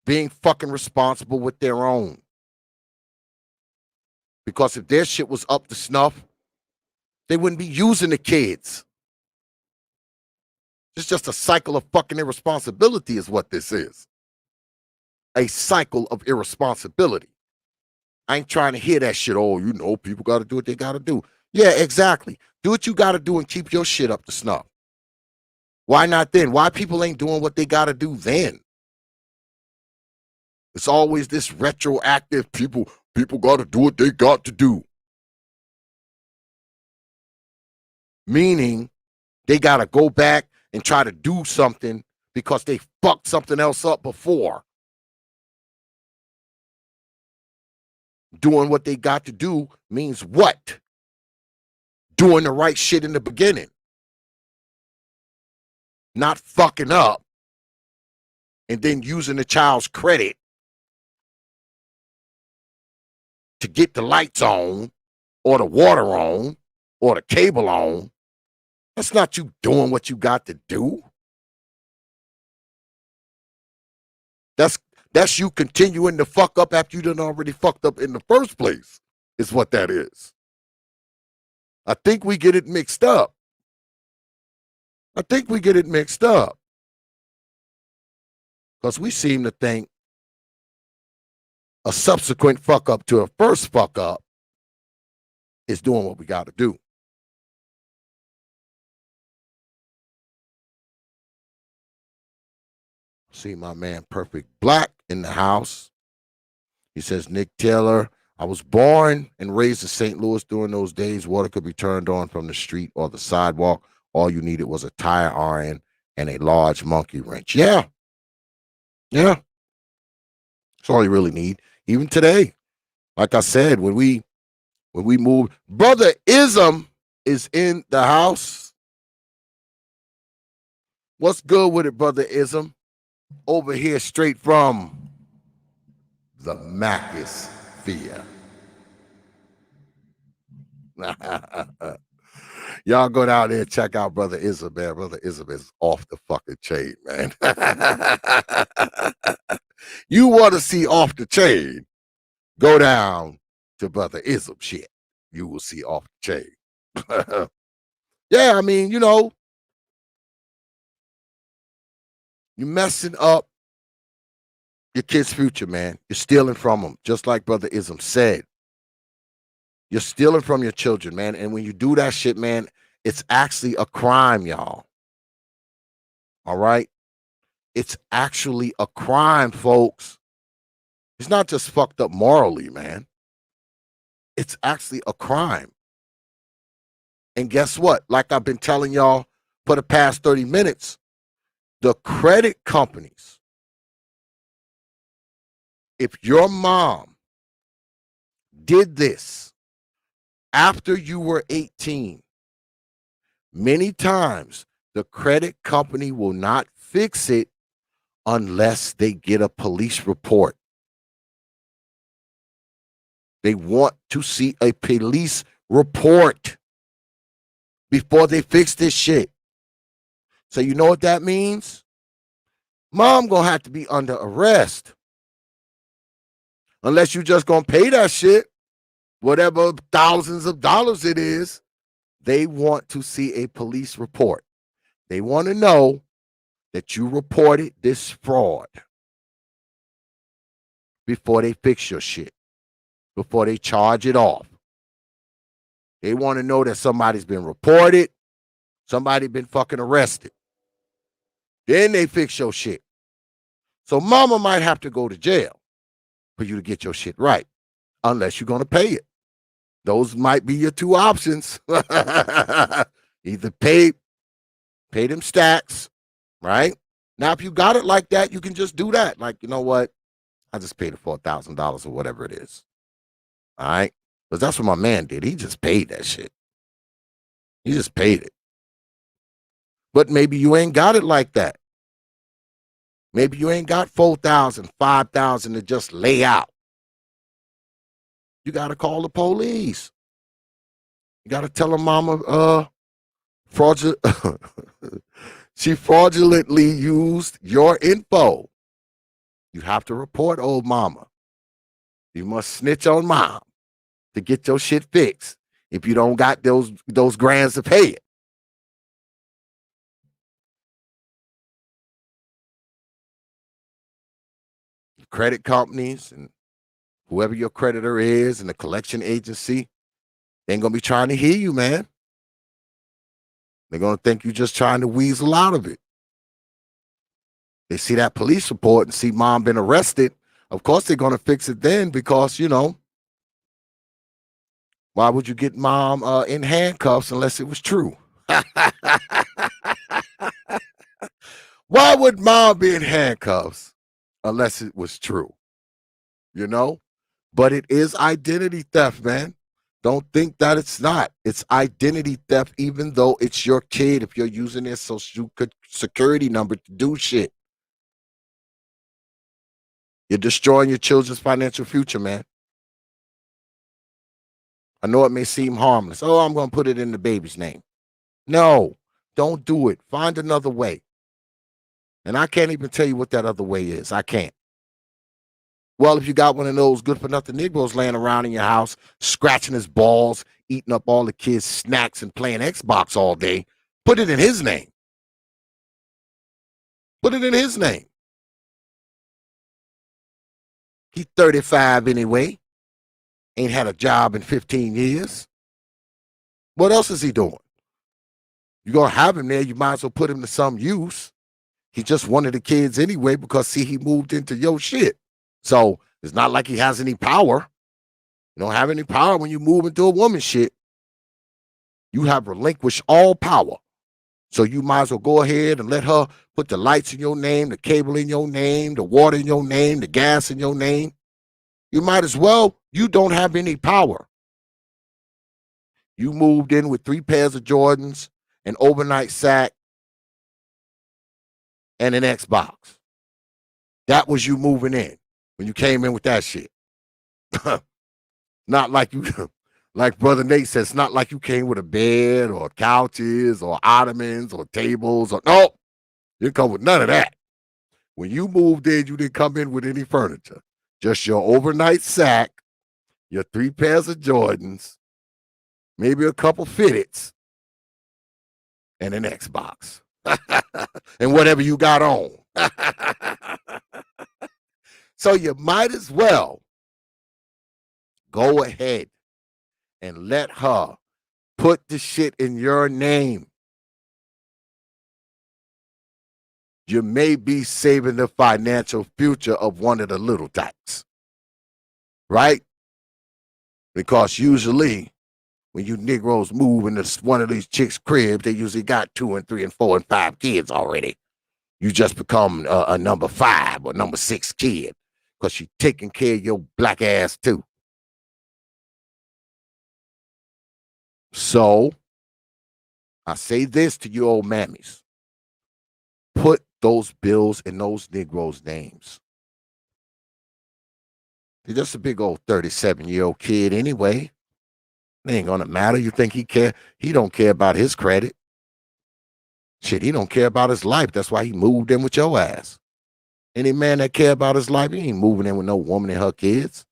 being fucking responsible with their own. Because if their shit was up to snuff, they wouldn't be using the kids. It's just a cycle of fucking irresponsibility is what this is. A cycle of irresponsibility. I ain't trying to hear that shit. Oh, you know, people got to do what they got to do. Yeah, exactly. Do what you got to do and keep your shit up to snuff. Why not then? Why people ain't doing what they got to do then? It's always this retroactive people got to do what they got to do. Meaning they got to go back and try to do something because they fucked something else up before. Doing what they got to do means what? Doing the right shit in the beginning. Not fucking up and then using the child's credit to get the lights on or the water on or the cable on. That's not you doing what you got to do. That's you continuing to fuck up after you done already fucked up in the first place, is what that is. I think we get it mixed up. Because we seem to think a subsequent fuck up to a first fuck up is doing what we got to do. See my man Perfect Black in the house. He says, Nick Taylor, I was born and raised in St. Louis during those days. Water could be turned on from the street or the sidewalk. All you needed was a tire iron and a large monkey wrench. Yeah. That's all you really need. Even today, like I said, when we move, Brother Ism is in the house. What's good with it, Brother Ism? Over here, straight from the Macosphere. Y'all go down there and check out Brother Ism, man. Brother Ism is off the fucking chain, man. You want to see off the chain? Go down to Brother Ism shit. You will see off the chain. Yeah, I mean, you know, you're messing up your kid's future, man. You're stealing from them, just like Brother Ism said. You're stealing from your children, man. And when you do that shit, man, it's actually a crime, y'all. All right? It's actually a crime, folks. It's not just fucked up morally, man. It's actually a crime. And guess what? Like I've been telling y'all for the past 30 minutes, the credit companies, if your mom did this after you were 18, many times the credit company will not fix it unless they get a police report. They want to see a police report before they fix this shit. So you know what that means? Mom gonna have to be under arrest. Unless you just gonna pay that shit, whatever thousands of dollars it is. They want to see a police report. They want to know that you reported this fraud before they fix your shit, before they charge it off. They want to know that somebody's been reported, somebody been fucking arrested. Then they fix your shit. So mama might have to go to jail for you to get your shit right, unless you're going to pay it. Those might be your two options. Either pay them stacks, right? Now, if you got it like that, you can just do that. Like, you know what? I just paid it $4,000 or whatever it is. All right? Because that's what my man did. He just paid that shit. He just paid it. But maybe you ain't got it like that. Maybe you ain't got 4,000, 5,000 to just lay out. You got to call the police. You got to tell her mama, she fraudulently used your info. You have to report old mama. You must snitch on mom to get your shit fixed if you don't got those grands to pay it. Credit companies and whoever your creditor is and the collection agency, they ain't going to be trying to hear you, man. They're going to think you're just trying to weasel out of it. They see that police report and see mom been arrested. Of course, they're going to fix it then because, you know, why would you get mom in handcuffs unless it was true? Why would mom be in handcuffs unless it was true? You know? But it is identity theft, man. Don't think that it's not. It's identity theft, even though it's your kid if you're using their social security number to do shit. You're destroying your children's financial future, man. I know it may seem harmless. Oh, I'm going to put it in the baby's name. No, don't do it. Find another way. And I can't even tell you what that other way is. I can't. Well, if you got one of those good-for-nothing Negroes laying around in your house, scratching his balls, eating up all the kids' snacks, and playing Xbox all day, put it in his name. Put it in his name. He's 35 anyway. Ain't had a job in 15 years. What else is he doing? You're going to have him there. You might as well put him to some use. He just one of the kids anyway because, see, he moved into your shit. So it's not like he has any power. You don't have any power when you move into a woman's shit. You have relinquished all power. So you might as well go ahead and let her put the lights in your name, the cable in your name, the water in your name, the gas in your name. You might as well. You don't have any power. You moved in with 3 pairs of Jordans, an overnight sack, and an Xbox. That was you moving in when you came in with that shit. Not like you, like Brother Nate says, it's not like you came with a bed or couches or ottomans or tables or no, you didn't come with none of that. When you moved in, you didn't come in with any furniture. Just your overnight sack, your 3 pairs of Jordans, maybe a couple fitteds, and an Xbox. And whatever you got on. So you might as well go ahead and let her put the shit in your name. You may be saving the financial future of one of the little types. Right? Because usually when you Negroes move into one of these chicks' cribs, they usually got 2 and 3 and 4 and 5 kids already. You just become a number 5 or number 6 kid because she's taking care of your black ass too. So I say this to you old mammies. Put those bills in those Negroes' names. He's just a big old 37-year-old kid anyway. It ain't gonna matter. You think he care? He don't care about his credit. Shit, he don't care about his life. That's why he moved in with your ass. Any man that care about his life, he ain't moving in with no woman and her kids.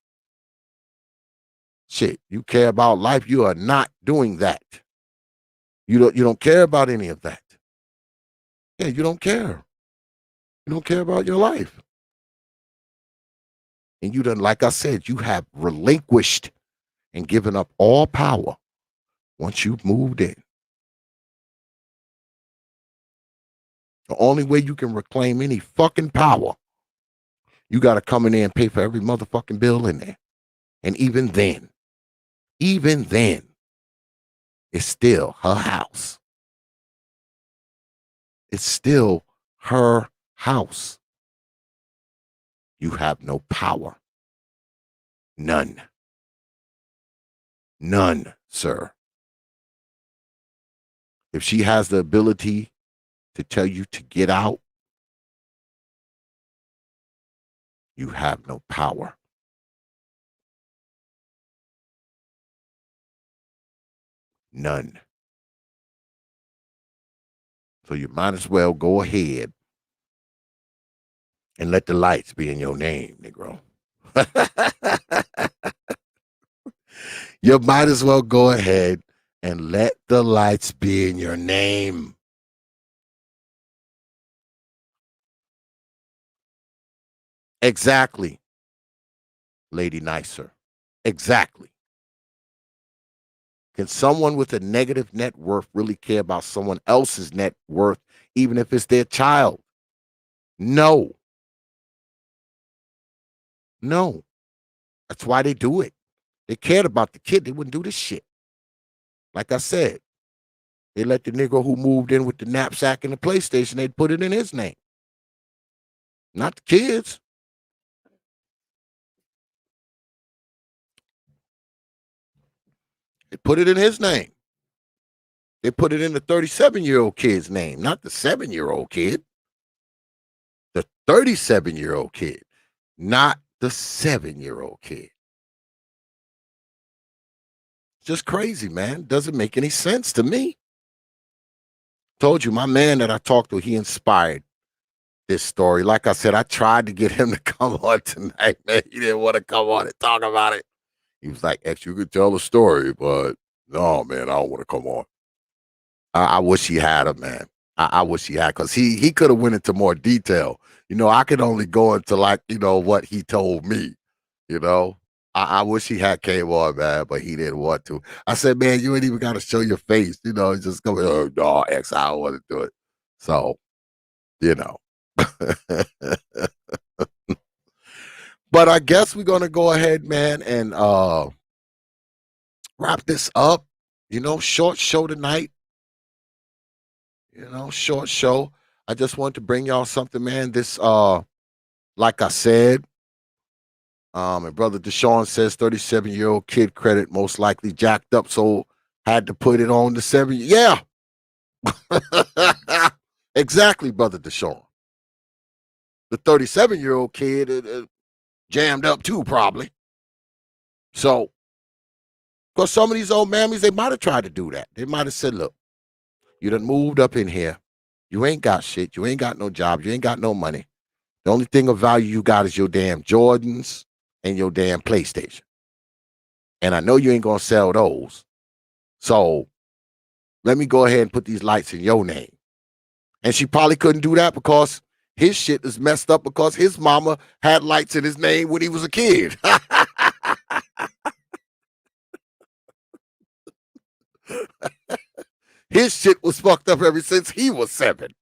Shit, you care about life, you are not doing that. You don't care about any of that. Yeah, you don't care. You don't care about your life. And you done, like I said, you have relinquished and given up all power once you've moved in. The only way you can reclaim any fucking power, you got to come in there and pay for every motherfucking bill in there. And even then, it's still her house. It's still her house. You have no power. None. None, sir. If she has the ability to tell you to get out, you have no power. None. So you might as well go ahead and let the lights be in your name, Negro. You might as well go ahead and let the lights be in your name. Exactly, Lady Nicer. Exactly. Can someone with a negative net worth really care about someone else's net worth, even if it's their child? No. No. That's why they do it. They cared about the kid. They wouldn't do this shit. Like I said, they let the nigga who moved in with the knapsack and the PlayStation, they'd put it in his name. Not the kids. They put it in his name. They put it in the 37-year-old kid's name, not the 7-year-old kid. The 37-year-old kid, not the 7-year-old kid. Just crazy, man. Doesn't make any sense to me. Told you, my man that I talked to, he inspired this story. Like I said, I tried to get him to come on tonight, man. He didn't want to come on and talk about it. He was like, X, you could tell the story, but no, man, I don't want to come on. I wish he had him, man. I wish he had, because he could have went into more detail. I could only go into what he told me, I wish he had came on, man, but he didn't want to. I said, man, you ain't even got to show your face, just come, oh, no, X, I don't want to do it. So, but I guess we're going to go ahead, man, and wrap this up. Short show tonight. Short show. I just want to bring y'all something, man. This, like I said, and brother Deshaun says 37-year-old kid credit most likely jacked up, so had to put it on the 7. Yeah. Exactly, brother Deshaun. The 37-year-old kid jammed up too, probably. So, because some of these old mammies, they might have tried to do that. They might have said, look, you done moved up in here. You ain't got shit. You ain't got no job. You ain't got no money. The only thing of value you got is your damn Jordans and your damn PlayStation. And I know you ain't going to sell those. So let me go ahead and put these lights in your name. And she probably couldn't do that because his shit is messed up because his mama had lights in his name when he was a kid. His shit was fucked up ever since he was 7.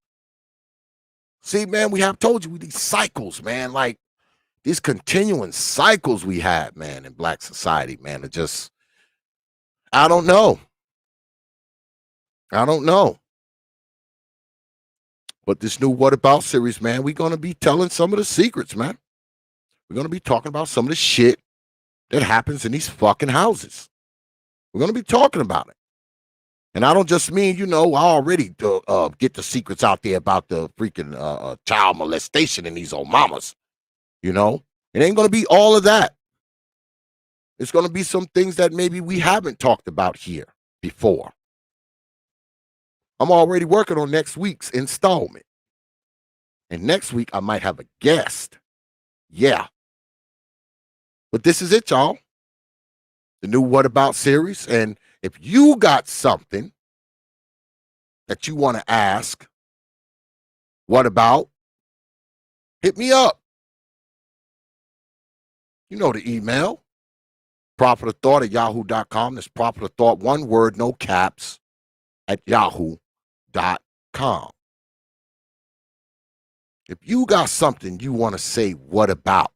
See, man, we have told you these cycles, man, like these continuing cycles we have, man, in black society, man, are just, I don't know. But this new What About series, man, we're going to be telling some of the secrets, man. We're going to be talking about some of the shit that happens in these fucking houses. We're going to be talking about it. And I don't just mean, I already get the secrets out there about the freaking child molestation in these old mamas. It ain't going to be all of that. It's going to be some things that maybe we haven't talked about here before. I'm already working on next week's installment. And next week, I might have a guest. Yeah. But this is it, y'all. The new What About series. And if you got something that you want to ask, what about? Hit me up. You know the email. properthought@yahoo.com. That's properthought, one word, no caps, at yahoo.com. If you got something you want to say, what about?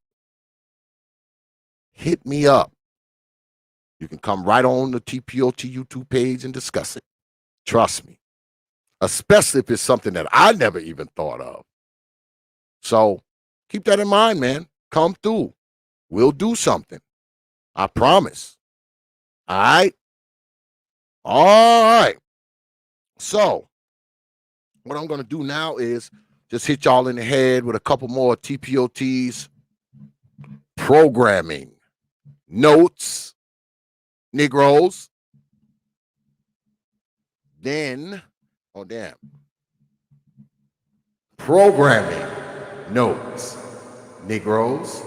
Hit me up. You can come right on the T.P.O.T YouTube page and discuss it. Trust me. Especially if it's something that I never even thought of. So keep that in mind, man. Come through. We'll do something. I promise. All right? All right. So what I'm going to do now is just hit y'all in the head with a couple more T.P.O.T's programming notes, Negroes. Then, oh damn, programming notes, Negroes.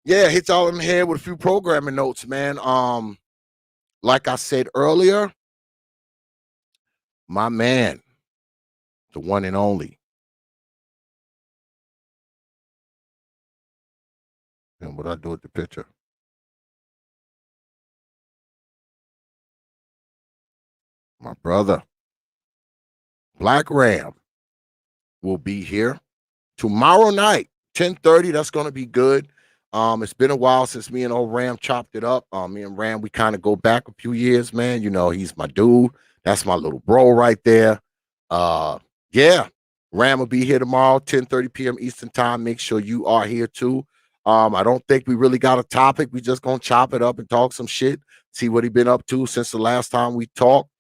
Yeah, hit y'all in the head with a few programming notes, man. Like I said earlier, my man, the one and only. And what I do with the picture? My brother, Black Ram, will be here tomorrow night, 10:30. That's gonna be good. It's been a while since me and old Ram chopped it up. Me and Ram, we kind of go back a few years, man. You know, he's my dude. That's my little bro right there. Yeah, Ram will be here tomorrow, 10:30 p.m. Eastern time. Make sure you are here too. I don't think we really got a topic. We just gonna chop it up and talk some shit. See what he been up to since the last time we talked.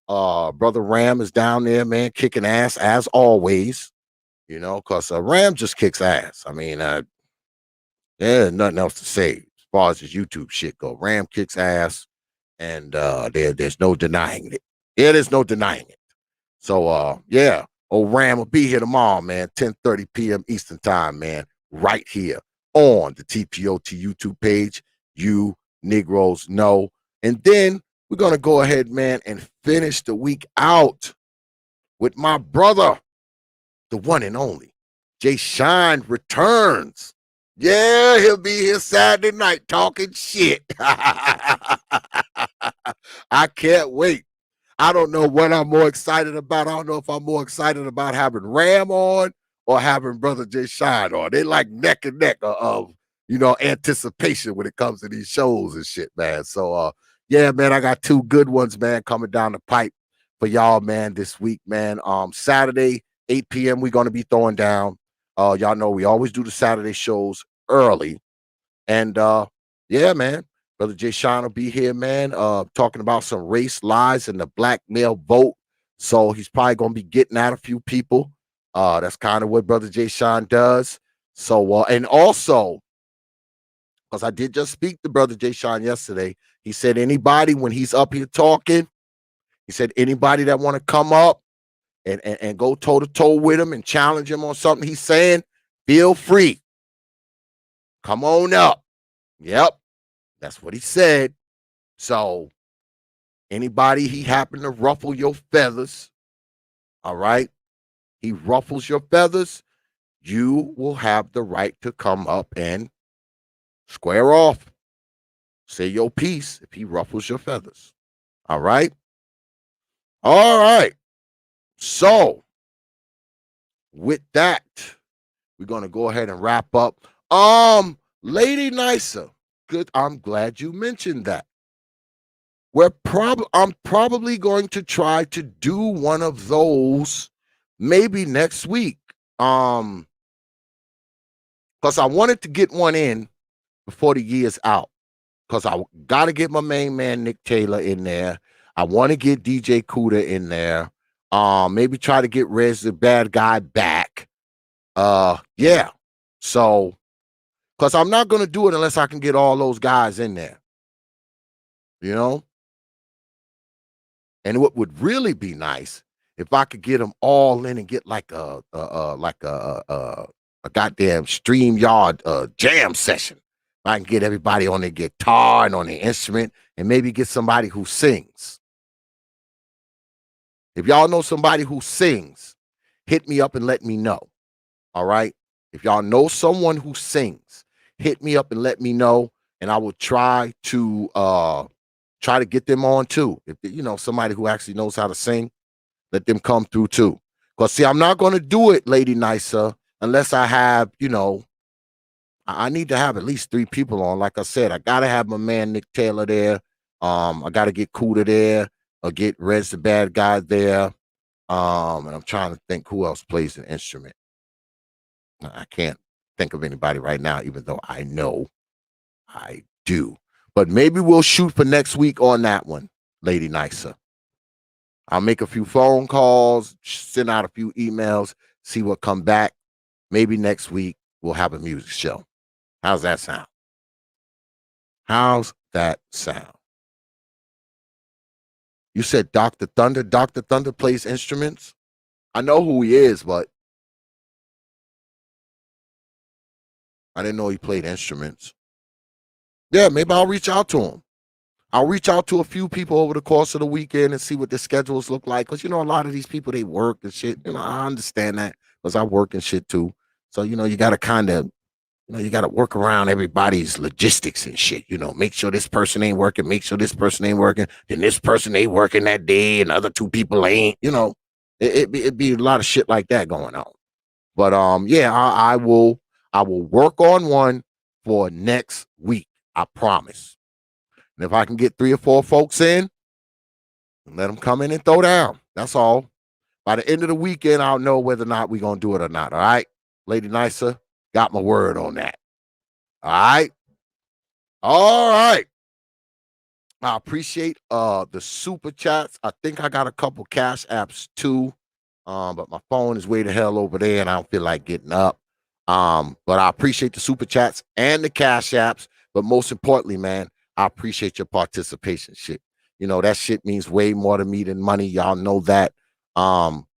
Brother Ram is down there, man, kicking ass as always. You know, because Ram just kicks ass. I mean, there's nothing else to say as far as his YouTube shit go. Ram kicks ass, and there's no denying it. Yeah, there's no denying it. So, yeah, old Ram will be here tomorrow, man, 10:30 p.m. Eastern time, man, right here on the T.P.O.T YouTube page. You Negroes know. And then we're going to go ahead, man, and finish the week out with my brother, the one and only, Jay Shine returns. Yeah, he'll be here Saturday night talking shit. I can't wait. I don't know what I'm more excited about. I don't know if I'm more excited about having Ram on or having Brother Jay Shine on. They like neck and neck of anticipation when it comes to these shows and shit, man. So yeah, man, I got two good ones, man, coming down the pipe for y'all, man, this week, man. Saturday, 8 p.m. we're gonna be throwing down. Y'all know we always do the Saturday shows early. And yeah, man, Brother Jay Sean will be here, man, talking about some race lies and the black male vote. So he's probably gonna be getting at a few people. That's kind of what Brother Jay Sean does. So and also, because I did just speak to Brother Jay Sean yesterday, he said anybody when he's up here talking, he said anybody that want to come up and go toe to toe with him and challenge him on something he's saying, feel free. Come on up. Yep. That's what he said. So anybody he happened to ruffle your feathers, all right? He ruffles your feathers, you will have the right to come up and square off. Say your piece if he ruffles your feathers. All right? All right. So with that, we're gonna go ahead and wrap up. Lady Nicer, good. I'm glad you mentioned that. I'm probably going to try to do one of those maybe next week. Because I wanted to get one in before the year's out. Because I gotta get my main man Nick Taylor in there. I want to get DJ Cuda in there. Maybe try to get Rez the Bad Guy back. Yeah. So, because I'm not gonna do it unless I can get all those guys in there. You know? And what would really be nice if I could get them all in and get like a goddamn StreamYard jam session. I can get everybody on their guitar and on their instrument, and maybe get somebody who sings. If y'all know somebody who sings, hit me up and let me know. All right. If y'all know someone who sings, hit me up and let me know, and I will try to get them on too. If somebody who actually knows how to sing, let them come through too. Because see, I'm not going to do it, Lady Nicer, unless I have, I need to have at least 3 people on. Like I said, I gotta have my man Nick Taylor there. I gotta get Cuda there, or get Reds the Bad Guy there. And I'm trying to think who else plays an instrument. I can't think of anybody right now, even though I know I do. But maybe we'll shoot for next week on that one, Lady Nicer. I'll make a few phone calls, send out a few emails, see what come back. Maybe next week we'll have a music show. How's that sound? How's that sound? You said Dr. Thunder. Dr. Thunder plays instruments? I know who he is, but I didn't know he played instruments. Yeah, maybe I'll reach out to him. I'll reach out to a few people over the course of the weekend and see what the schedules look like. Because, a lot of these people, they work and shit. I understand that because I work and shit too. So, you got to kind of, you got to work around everybody's logistics and shit. Make sure this person ain't working. Make sure this person ain't working. Then this person ain't working that day and the other 2 people ain't. It'd be a lot of shit like that going on. But yeah, I will work on one for next week. I promise. And if I can get 3 or 4 folks in, let them come in and throw down. That's all. By the end of the weekend, I'll know whether or not we're going to do it or not. All right? Lady Nicer, got my word on that. All right? All right. I appreciate the super chats. I think I got a couple cash apps too. But my phone is way the hell over there and I don't feel like getting up. But I appreciate the super chats and the cash apps. But most importantly, man, I appreciate your participation shit. That shit means way more to me than money. Y'all know that.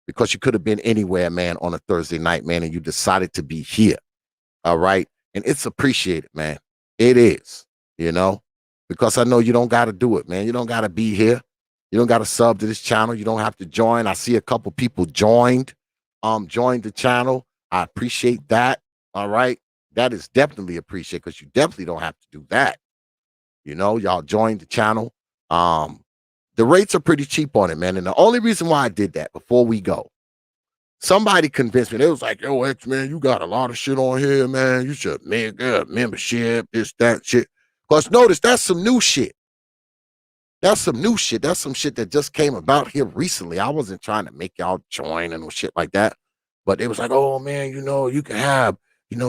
Because you could have been anywhere, man, on a Thursday night, man, and you decided to be here. All right. And it's appreciated, man. It is, because I know you don't got to do it, man. You don't got to be here. You don't got to sub to this channel. You don't have to join. I see a couple people joined the channel. I appreciate that. All right. That is definitely appreciated because you definitely don't have to do that. Y'all joined the channel. The rates are pretty cheap on it, man. And the only reason why I did that before we go, somebody convinced me. They was like, yo, X, man, you got a lot of shit on here, man. You should make a membership, this, that shit. Because notice, that's some new shit. That's some new shit. That's some shit that just came about here recently. I wasn't trying to make y'all join and shit like that. But it was like, oh, man, you can have,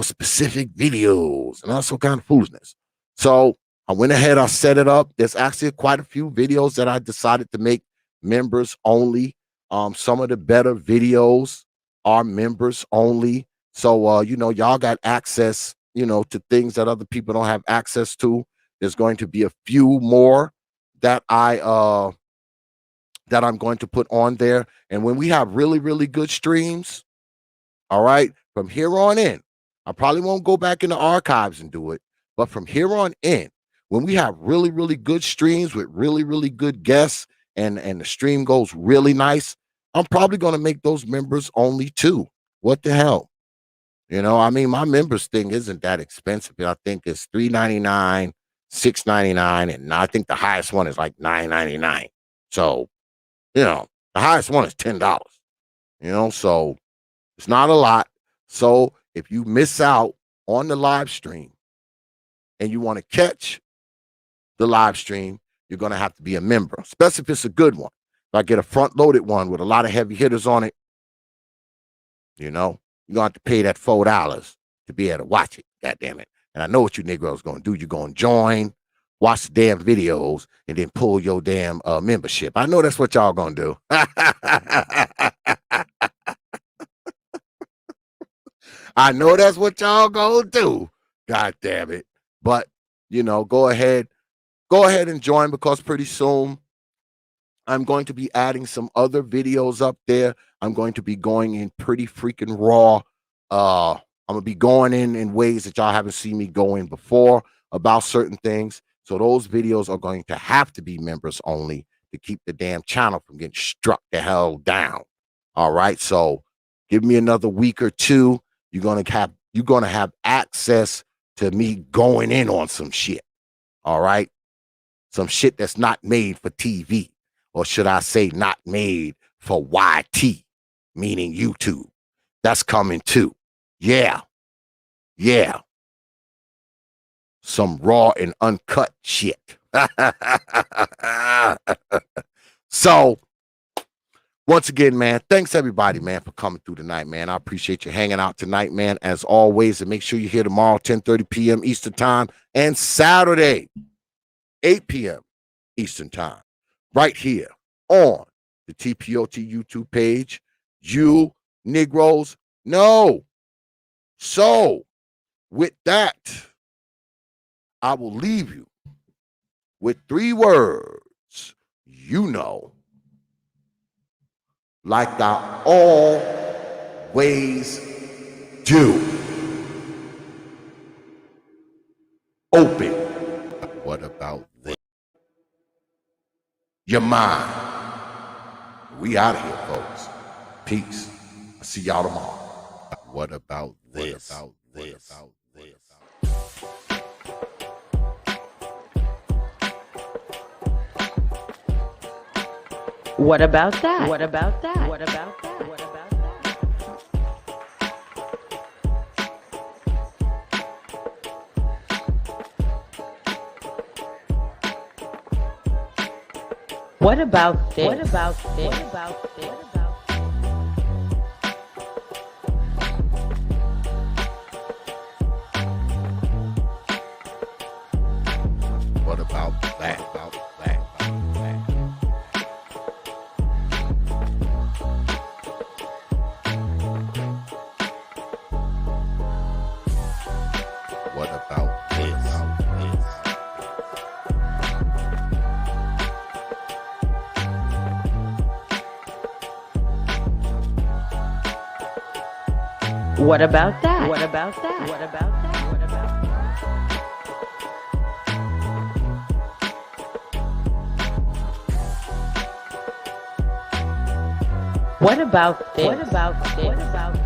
specific videos and all some kind of foolishness. So I went ahead, I set it up. There's actually quite a few videos that I decided to make members only. Some of the better videos are members only. So, y'all got access, to things that other people don't have access to. There's going to be a few more that I'm going to put on there. And when we have really, really good streams, all right, from here on in, I probably won't go back in the archives and do it. But from here on in, when we have really, really good streams with really, really good guests and the stream goes really nice, I'm probably going to make those members only too. What the hell? My members thing isn't that expensive. I think it's $3.99, $6.99, and I think the highest one is like $9.99. So, the highest one is $10. So it's not a lot. So if you miss out on the live stream and you want to catch the live stream, you're going to have to be a member, especially if it's a good one. If I get a front-loaded one with a lot of heavy hitters on it, you're going to have to pay that $4 to be able to watch it. God damn it. And I know what you Negroes going to do. You're going to join, watch the damn videos, and then pull your damn membership. I know that's what y'all going to do. I know that's what y'all going to do. God damn it. But, go ahead and join because pretty soon I'm going to be adding some other videos up there. I'm going to be going in pretty freaking raw. I'm gonna be going in ways that y'all haven't seen me go in before about certain things. So those videos are going to have to be members only to keep the damn channel from getting struck the hell down. All right. So give me another week or two. You're gonna have access to me going in on some shit. All right. Some shit that's not made for TV, or should I say not made for YT, meaning YouTube. That's coming too. Yeah. Yeah. Some raw and uncut shit. So, once again, man, thanks everybody, man, for coming through tonight, man. I appreciate you hanging out tonight, man, as always. And make sure you're here tomorrow, 10:30 p.m. Eastern Time, and Saturday, 8 p.m. Eastern Time, right here on the T.P.O.T. YouTube page. You Negroes know. So, with that, I will leave you with 3 words. You know, like I always do. Open. What about this? Your mind. We out of here, folks. Peace. I'll see y'all tomorrow. What about this? What about this? What about this? What about that? What about that? What about that? What about that? What about this? What about this? What about this? What about that? About that? About that? What about this? What about that? What about that? What about that? What about that? What about this? What about this? What about this?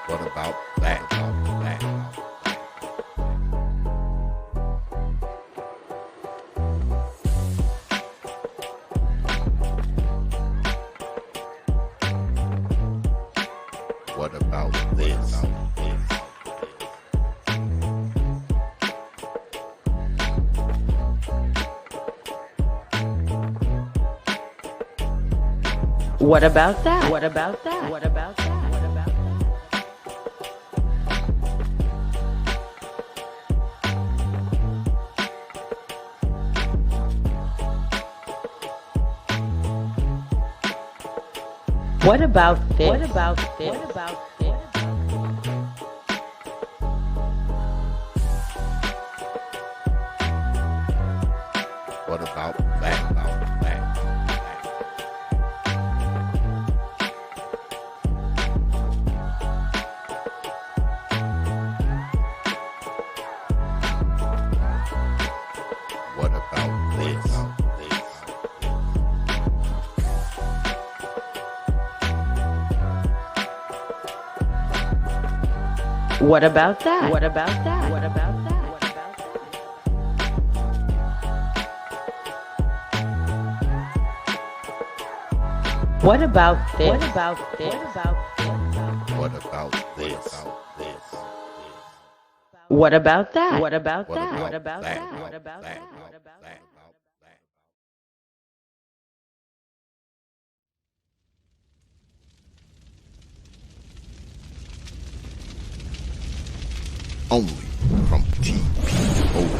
What about that? What about this? What about that? What about that? What about that? What about that? What about this? What about this? What about this? What about that? About that? What about this? What about that? What about that? What about that? What about that? What about this? What about this? What about this? What about this? What about that? What about that? What about that? What about that? Only from T.P.O.T.